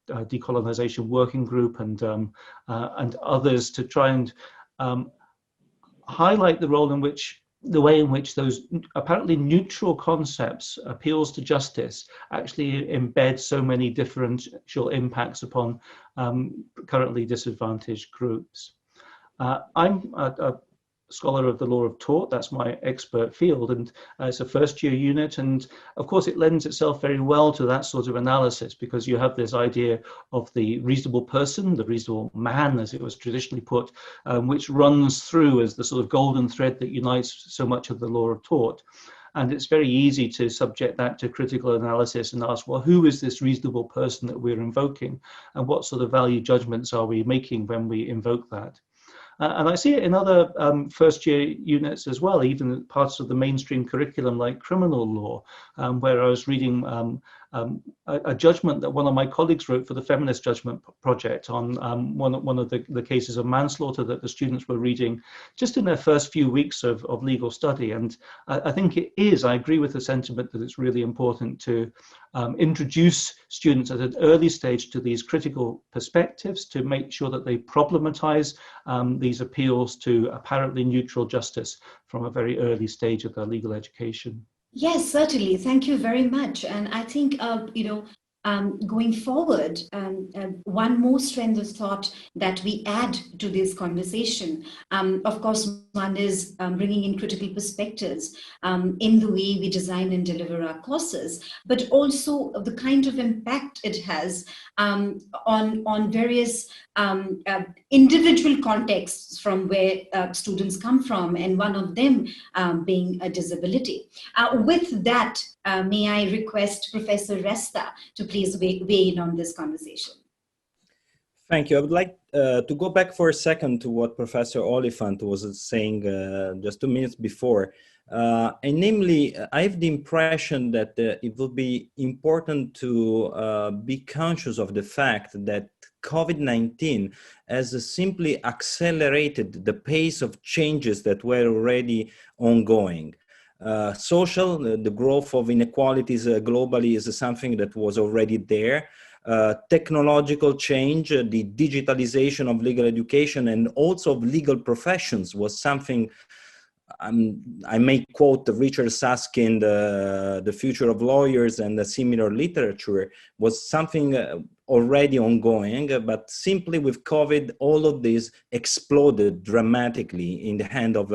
decolonization working group and others to try and highlight the way in which those apparently neutral concepts, appeals to justice, actually embed so many differential impacts upon currently disadvantaged groups. I'm a scholar of the law of tort, that's my expert field, and it's a first year unit, and of course it lends itself very well to that sort of analysis because you have this idea of the reasonable person, the reasonable man as it was traditionally put, which runs through as the sort of golden thread that unites so much of the law of tort. And it's very easy to subject that to critical analysis and ask, well, who is this reasonable person that we're invoking, and what sort of value judgments are we making when we invoke that? And I see it in other first year units as well, even parts of the mainstream curriculum like criminal law, where I was reading a judgment that one of my colleagues wrote for the Feminist Judgment Project on one of the cases of manslaughter that the students were reading just in their first few weeks of legal study. And I think I agree with the sentiment that it's really important to introduce students at an early stage to these critical perspectives to make sure that they problematize these appeals to apparently neutral justice from a very early stage of their legal education. Yes, certainly. Thank you very much. And I think, going forward, one more strength of thought that we add to this conversation, of course, one is bringing in critical perspectives in the way we design and deliver our courses, but also the kind of impact it has on various individual contexts from where students come from, and one of them being a disability. With that, may I request Professor Resta to please weigh in on this conversation. Thank you. I would like to go back for a second to what Professor Oliphant was saying just 2 minutes before. And namely, I have the impression that it will be important to be conscious of the fact that COVID-19 has simply accelerated the pace of changes that were already ongoing. Social, the growth of inequalities globally is something that was already there. Technological change, the digitalization of legal education and also of legal professions was something, I may quote Richard Susskind, The Future of Lawyers and the similar literature, was something already ongoing, but simply with COVID, all of this exploded dramatically in the hand of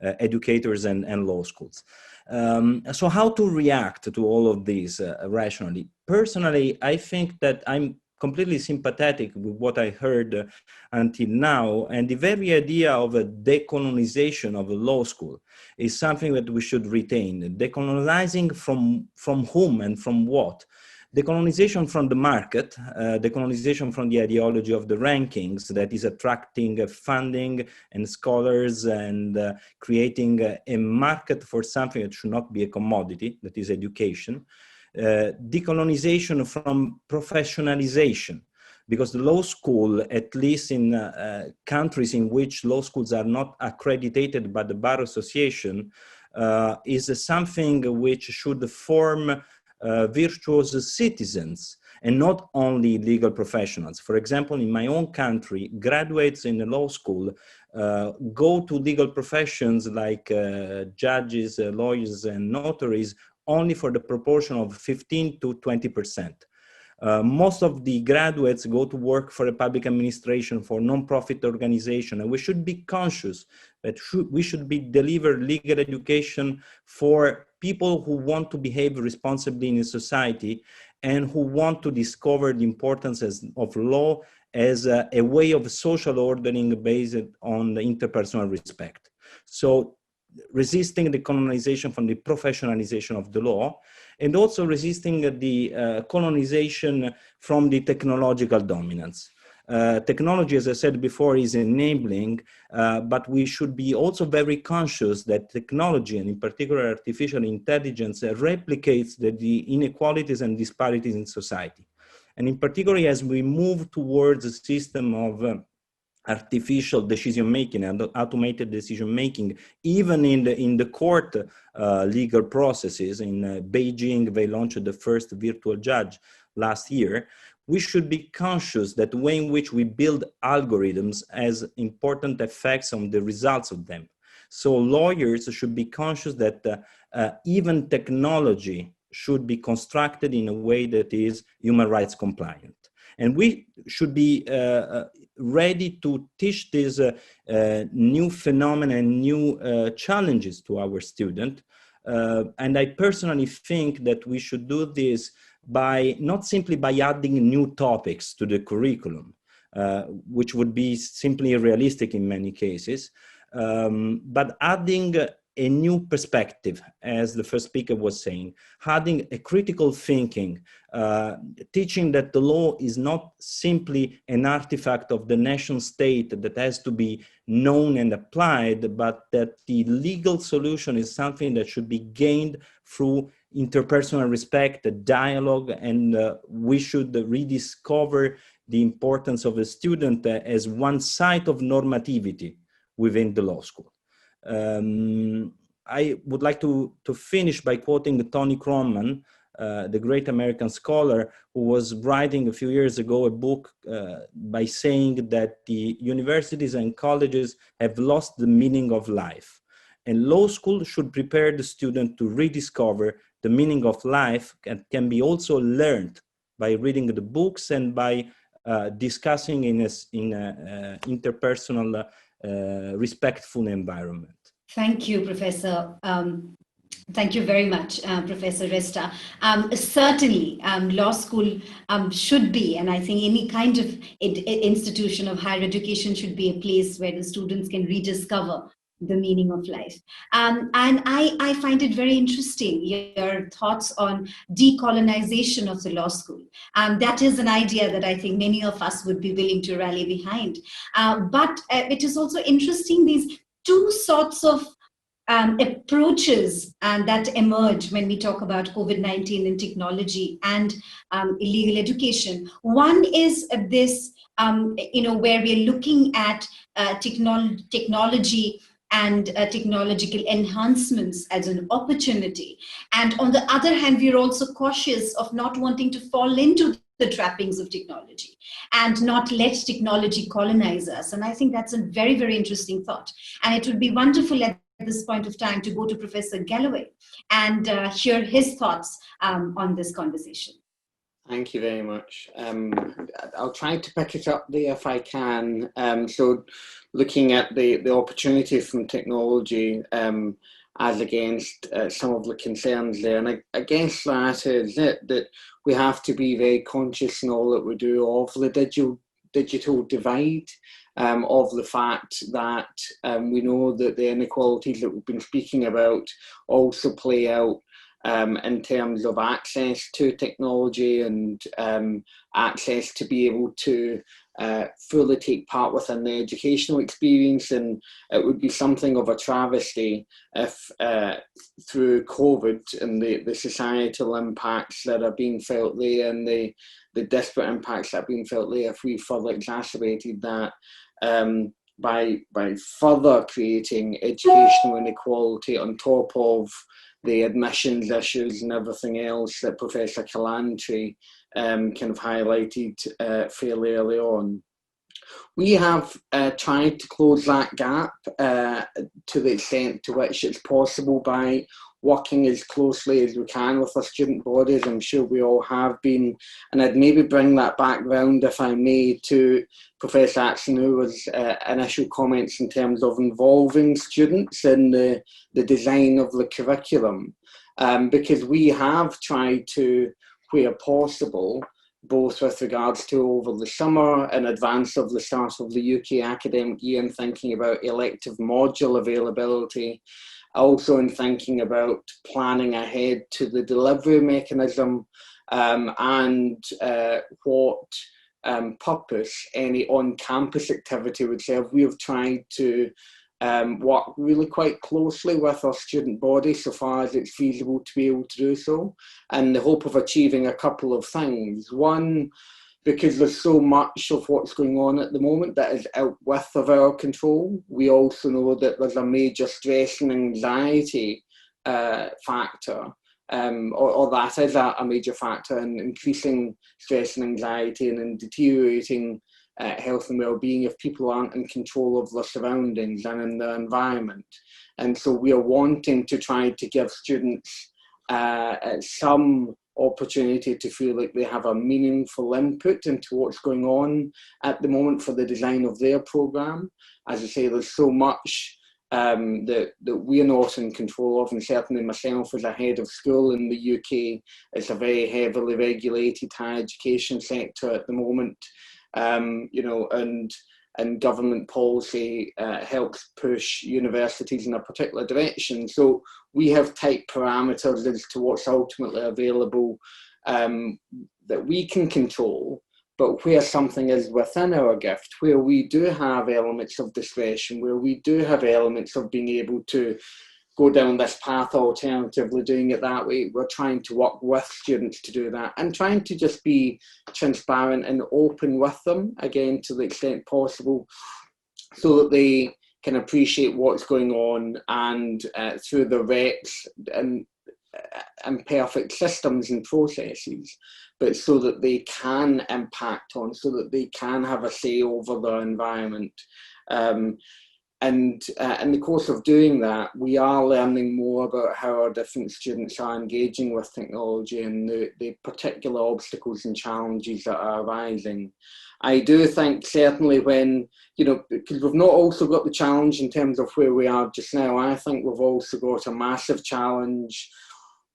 educators and law schools. So how to react to all of this rationally? Personally, I think that I'm completely sympathetic with what I heard until now, and the very idea of a decolonization of a law school is something that we should retain. Decolonizing from whom and from what? Decolonization from the market, decolonization from the ideology of the rankings that is attracting funding and scholars and creating a market for something that should not be a commodity, that is education. Decolonization from professionalization, because the law school, at least in countries in which law schools are not accredited by the Bar Association, is something which should form virtuous citizens and not only legal professionals. For example, in my own country, graduates in the law school go to legal professions like judges, lawyers, and notaries only for the proportion of 15 to 20%. Most of the graduates go to work for a public administration, for non-profit organization, and we should be conscious that we should be deliver legal education for people who want to behave responsibly in society and who want to discover the importance of law as a way of social ordering based on the interpersonal respect. So resisting the colonization from the professionalization of the law, and also resisting the colonization from the technological dominance. Technology, as I said before, is enabling, but we should be also very conscious that technology, and in particular artificial intelligence, replicates the inequalities and disparities in society. And in particular, as we move towards a system of artificial decision-making and automated decision-making, even in the court legal processes. In Beijing, they launched the first virtual judge last year. We should be conscious that the way in which we build algorithms has important effects on the results of them. So lawyers should be conscious that even technology should be constructed in a way that is human rights compliant. And we should be ready to teach this new phenomena and new challenges to our students. And I personally think that we should do this by not simply by adding new topics to the curriculum, which would be simply realistic in many cases, but adding a new perspective, as the first speaker was saying, adding a critical thinking, teaching that the law is not simply an artifact of the nation state that has to be known and applied, but that the legal solution is something that should be gained through interpersonal respect, dialogue, and we should rediscover the importance of a student as one side of normativity within the law school. I would like to finish by quoting Tony Croman, the great American scholar, who was writing a few years ago a book by saying that the universities and colleges have lost the meaning of life. And law school should prepare the student to rediscover the meaning of life and can be also learned by reading the books and by discussing in a interpersonal, respectful environment. Thank you, Professor. Thank you very much, Professor Resta. Certainly, law school should be, and I think any kind of institution of higher education should be a place where the students can rediscover the meaning of life. And I find it very interesting, your thoughts on decolonization of the law school. That is an idea that I think many of us would be willing to rally behind. But it is also interesting, these two sorts of approaches that emerge when we talk about COVID-19 and technology and illegal education. One is this, where we're looking at technology and technological enhancements as an opportunity. And on the other hand, we're also cautious of not wanting to fall into the trappings of technology and not let technology colonize us. And I think that's a very, very interesting thought. And it would be wonderful at this point of time to go to Professor Galloway and hear his thoughts on this conversation. Thank you very much. I'll try to pick it up there if I can. So looking at the opportunity from technology as against some of the concerns there. And I guess that is it, that we have to be very conscious in all that we do of the digital divide, of the fact that we know that the inequalities that we've been speaking about also play out in terms of access to technology and access to be able to fully take part within the educational experience. And it would be something of a travesty if through COVID and the societal impacts that are being felt there and the disparate impacts that are being felt there, if we further exacerbated that by further creating educational inequality on top of the admissions issues and everything else that Professor Kalantry kind of highlighted fairly early on. We have tried to close that gap to the extent to which it's possible by working as closely as we can with our student bodies. I'm sure we all have been, and I'd maybe bring that back round, if I may, to Professor Atsenuwa's initial comments in terms of involving students in the design of the curriculum, because we have tried to, where possible, both with regards to over the summer in advance of the start of the UK academic year and thinking about elective module availability, also in thinking about planning ahead to the delivery mechanism and what purpose any on-campus activity would serve. We have tried to work really quite closely with our student body so far as it's feasible to be able to do so, in the hope of achieving a couple of things. One, because there's so much of what's going on at the moment that is out of our control. We also know that there's a major stress and anxiety factor, or that is a major factor in increasing stress and anxiety and in deteriorating health and well-being if people aren't in control of their surroundings and in their environment. And so we are wanting to try to give students some opportunity to feel like they have a meaningful input into what's going on at the moment for the design of their programme. As I say, there's so much that we're not in control of, and certainly myself as a head of school in the UK, it's a very heavily regulated higher education sector at the moment, and government policy helps push universities in a particular direction. So we have tight parameters as to what's ultimately available that we can control, but where something is within our gift, where we do have elements of discretion, where we do have elements of being able to go down this path alternatively, doing it that way, we're trying to work with students to do that and trying to just be transparent and open with them, again, to the extent possible, so that they can appreciate what's going on and through the reps and imperfect systems and processes, but so that they can impact on, so that they can have a say over their environment. in the course of doing that, we are learning more about how our different students are engaging with technology and the particular obstacles and challenges that are arising. I do think certainly when, because we've not also got the challenge in terms of where we are just now, I think we've also got a massive challenge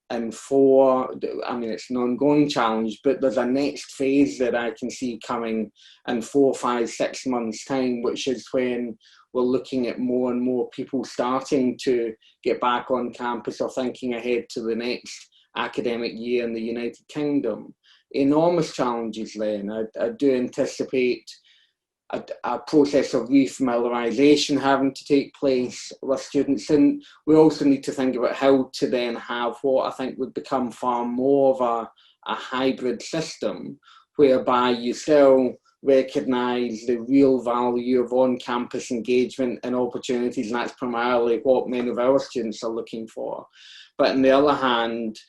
it's an ongoing challenge, but there's a next phase that I can see coming in 4, 5, 6 months' time, which is when we're looking at more and more people starting to get back on campus or thinking ahead to the next academic year in the United Kingdom. Enormous challenges then. I do anticipate a process of refamiliarisation having to take place with students, and we also need to think about how to then have what I think would become far more of a hybrid system, whereby you still recognise the real value of on-campus engagement and opportunities, and that's primarily what many of our students are looking for. But on the other hand,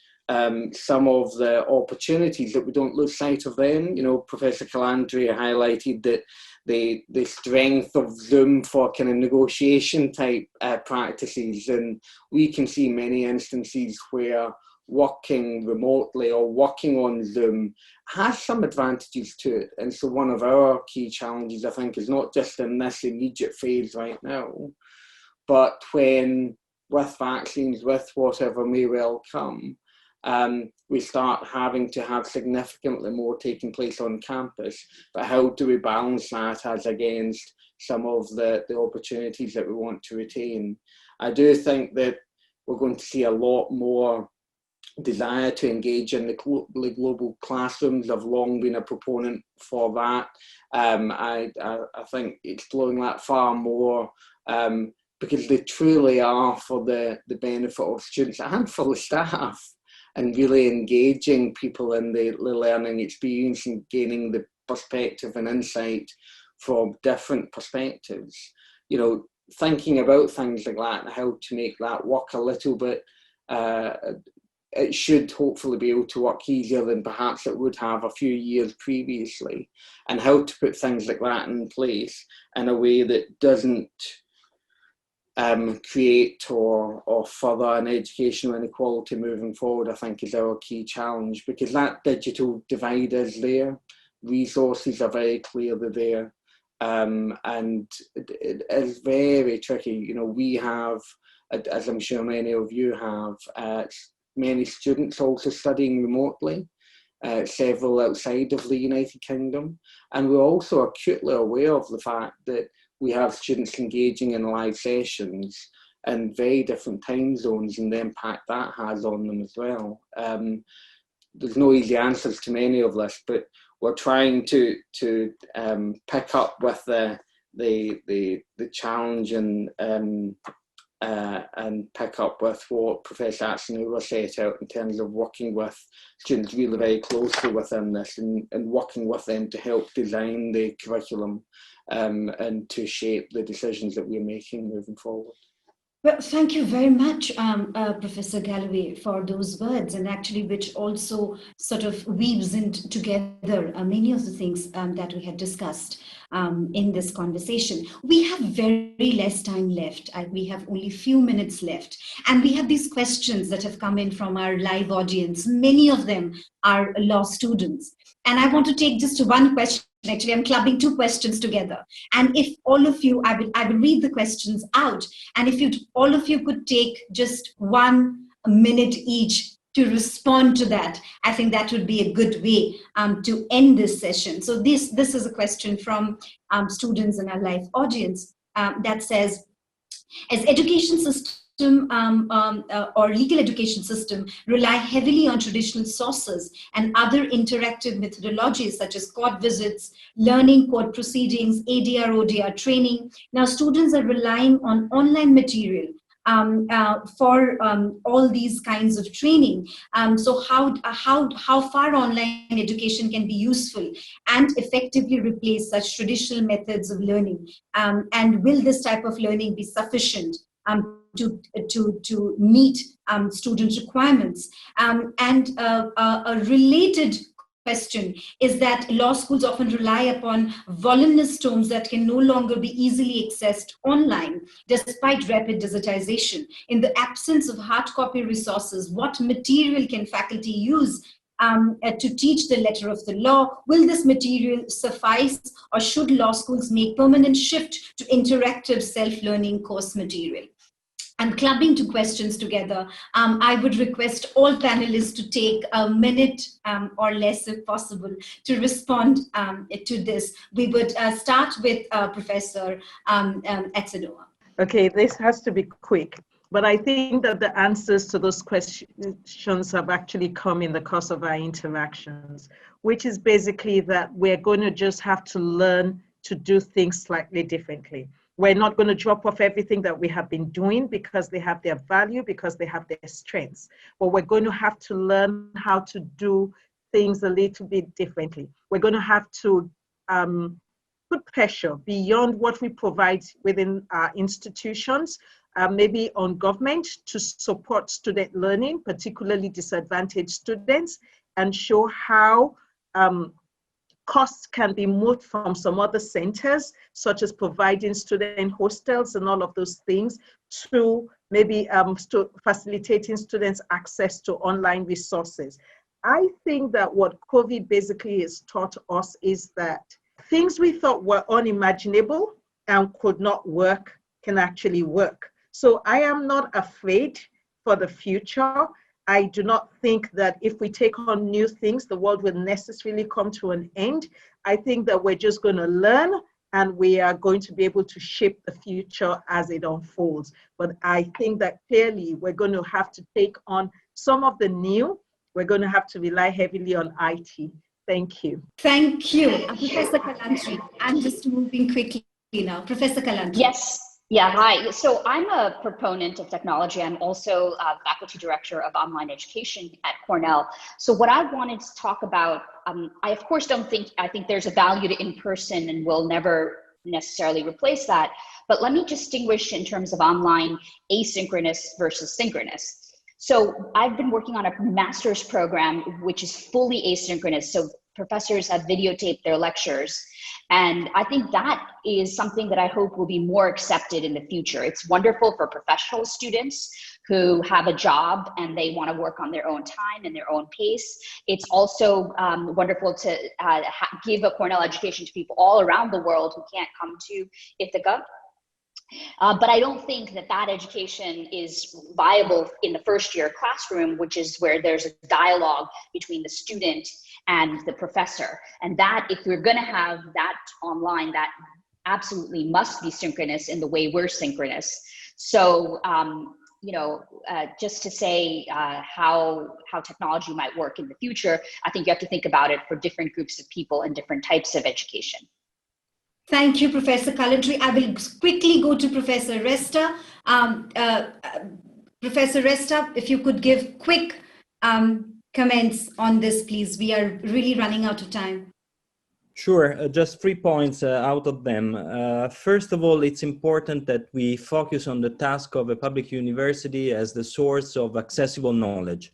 some of the opportunities that we don't lose sight of then, Professor Kalantry highlighted that the strength of Zoom for kind of negotiation type practices, and we can see many instances where working remotely or working on Zoom has some advantages to it. And so one of our key challenges, I think, is not just in this immediate phase right now, but when, with vaccines, with whatever may well come, we start having to have significantly more taking place on campus. But how do we balance that as against some of the opportunities that we want to retain? I do think that we're going to see a lot more desire to engage in the global classrooms. I've long been a proponent for that. I think exploring that far more, because they truly are for the benefit of students and for the staff, and really engaging people in the learning experience and gaining the perspective and insight from different perspectives. Thinking about things like that and how to make that work a little bit, it should hopefully be able to work easier than perhaps it would have a few years previously, and how to put things like that in place in a way that doesn't create or further an educational inequality moving forward, I think is our key challenge, because that digital divide is there. Resources are very clearly there, and it is very tricky. We have, as I'm sure many of you have, many students also studying remotely, several outside of the United Kingdom, and we're also acutely aware of the fact that we have students engaging in live sessions in very different time zones and the impact that has on them as well. There's no easy answers to many of this, but we're trying to pick up with the challenge and pick up with what Professor Atsenuwa set out in terms of working with students really very closely within this, and working with them to help design the curriculum and to shape the decisions that we're making moving forward. Well, thank you very much, Professor Galloway, for those words, and actually which also sort of weaves in together many of the things that we had discussed in this conversation. We have very less time left. We have only a few minutes left. And we have these questions that have come in from our live audience. Many of them are law students. And I want to take just one question. Actually, I'm clubbing two questions together. And if all of you, I will read the questions out. And if all of you could take just 1 minute each to respond to that, I think that would be a good way to end this session. So this is a question from students in our live audience that says, as education system or legal education system rely heavily on traditional sources and other interactive methodologies such as court visits, learning court proceedings, ADR, ODR training. Now students are relying on online material for all these kinds of training. So how far online education can be useful and effectively replace such traditional methods of learning? And will this type of learning be sufficient to meet student requirements? And a related question is that law schools often rely upon voluminous tomes that can no longer be easily accessed online, despite rapid digitization. In the absence of hard copy resources, what material can faculty use to teach the letter of the law? Will this material suffice, or should law schools make permanent shift to interactive self-learning course material? And clubbing two questions together, I would request all panelists to take a minute or less, if possible, to respond to this. We would start with Professor Atsenuwa. Okay, this has to be quick, but I think that the answers to those questions have actually come in the course of our interactions, which is basically that we're going to just have to learn to do things slightly differently. We're not going to drop off everything that we have been doing because they have their value, because they have their strengths. But we're going to have to learn how to do things a little bit differently. We're going to have to put pressure beyond what we provide within our institutions, maybe on government, to support student learning, particularly disadvantaged students, and show how costs can be moved from some other centers, such as providing student hostels and all of those things, to maybe facilitating students access to online resources. I think that what COVID basically has taught us is that things we thought were unimaginable and could not work can actually work. So I am not afraid for the future. I do not think that if we take on new things, the world will necessarily come to an end. I think that we're just going to learn, and we are going to be able to shape the future as it unfolds. But I think that clearly we're going to have to take on some of the new. We're going to have to rely heavily on IT. Thank you. Thank you. Professor Kalantry, I'm just moving quickly now. Professor Kalantry. Yes. Yeah, hi. So I'm a proponent of technology. I'm also faculty director of online education at Cornell. So what I wanted to talk about, I of course I think there's a value to in-person, and we'll never necessarily replace that. But let me distinguish in terms of online asynchronous versus synchronous. So I've been working on a master's program which is fully asynchronous. So professors have videotaped their lectures. And I think that is something that I hope will be more accepted in the future. It's wonderful for professional students who have a job and they want to work on their own time and their own pace. It's also wonderful to give a Cornell education to people all around the world who can't come to Ithaca. But I don't think that that education is viable in the first year classroom, which is where there's a dialogue between the student and the professor. And that, if we're going to have that online, that absolutely must be synchronous in the way we're synchronous. So, just to say how technology might work in the future, I think you have to think about it for different groups of people and different types of education. Thank you, Professor Kalantry. I will quickly go to Professor Resta. Professor Resta, if you could give quick comments on this, please. We are really running out of time. Sure, just 3 points out of them. First of all, it's important that we focus on the task of a public university as the source of accessible knowledge.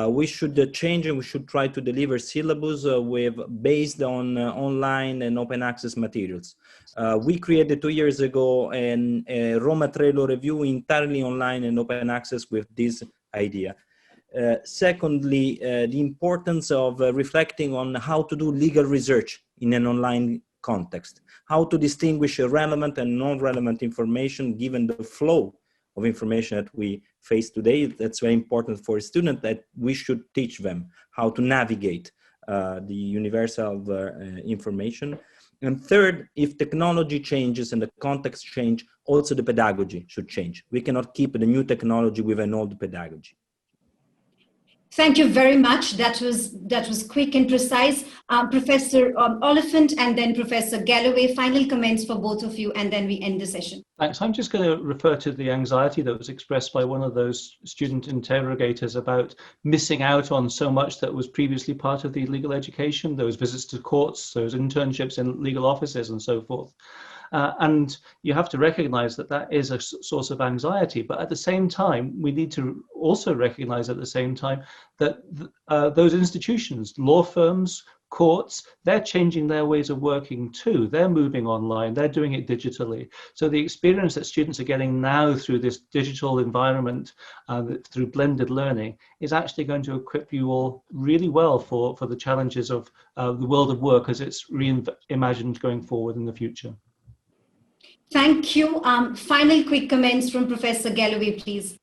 We should change, and we should try to deliver syllabus based on online and open access materials. We created 2 years ago a Roma Trello review entirely online and open access with this idea. Secondly, the importance of reflecting on how to do legal research in an online context, how to distinguish relevant and non-relevant information given the flow of information that we face today. That's very important for a student, that we should teach them how to navigate the universe of information. And third, if technology changes and the context change, also the pedagogy should change. We cannot keep the new technology with an old pedagogy. Thank you very much. That was quick and precise. Professor Oliphant and then Professor Galloway, final comments for both of you, and then we end the session. Thanks. I'm just going to refer to the anxiety that was expressed by one of those student interrogators about missing out on so much that was previously part of the legal education, those visits to courts, those internships in legal offices and so forth. And you have to recognize that that is a source of anxiety. But at the same time, we need to also recognize at the same time that those institutions, law firms, courts, they're changing their ways of working too. They're moving online, they're doing it digitally. So the experience that students are getting now through this digital environment, through blended learning, is actually going to equip you all really well for the challenges of the world of work as it's reimagined going forward in the future. Thank you. Final quick comments from Professor Galloway, please.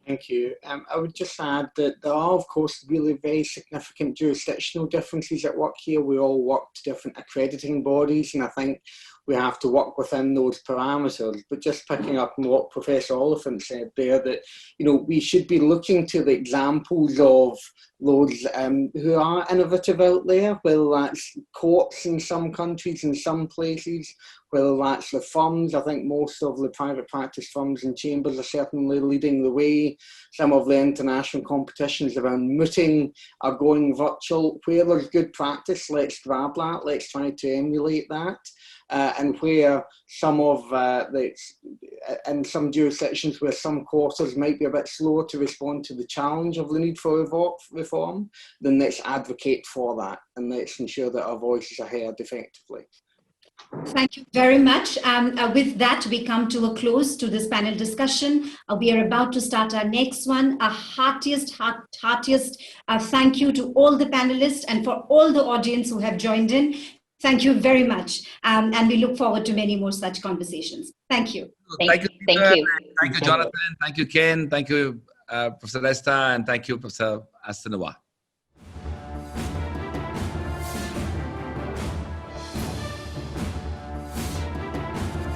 Thank you. I would just add that there are, of course, really very significant jurisdictional differences at work here. We all work to different accrediting bodies, and I think we have to work within those parameters. But just picking up on what Professor Oliphant said there, that we should be looking to the examples of those who are innovative out there, whether that's courts in some countries, in some places, whether that's the firms. I think most of the private practice firms and chambers are certainly leading the way. Some of the international competitions around mooting are going virtual. Where there's good practice, let's grab that, let's try to emulate that. And where some of in some jurisdictions where some quarters might be a bit slower to respond to the challenge of the need for reform, then let's advocate for that and let's ensure that our voices are heard effectively. Thank you very much. With that, we come to a close to this panel discussion. We are about to start our next one. A heartiest thank you to all the panelists and for all the audience who have joined in. Thank you very much. And we look forward to many more such conversations. Thank you. Thank you. Thank you, Jonathan. Thank you, Ken. Thank you, Professor Resta. And thank you, Professor Atsenuwa.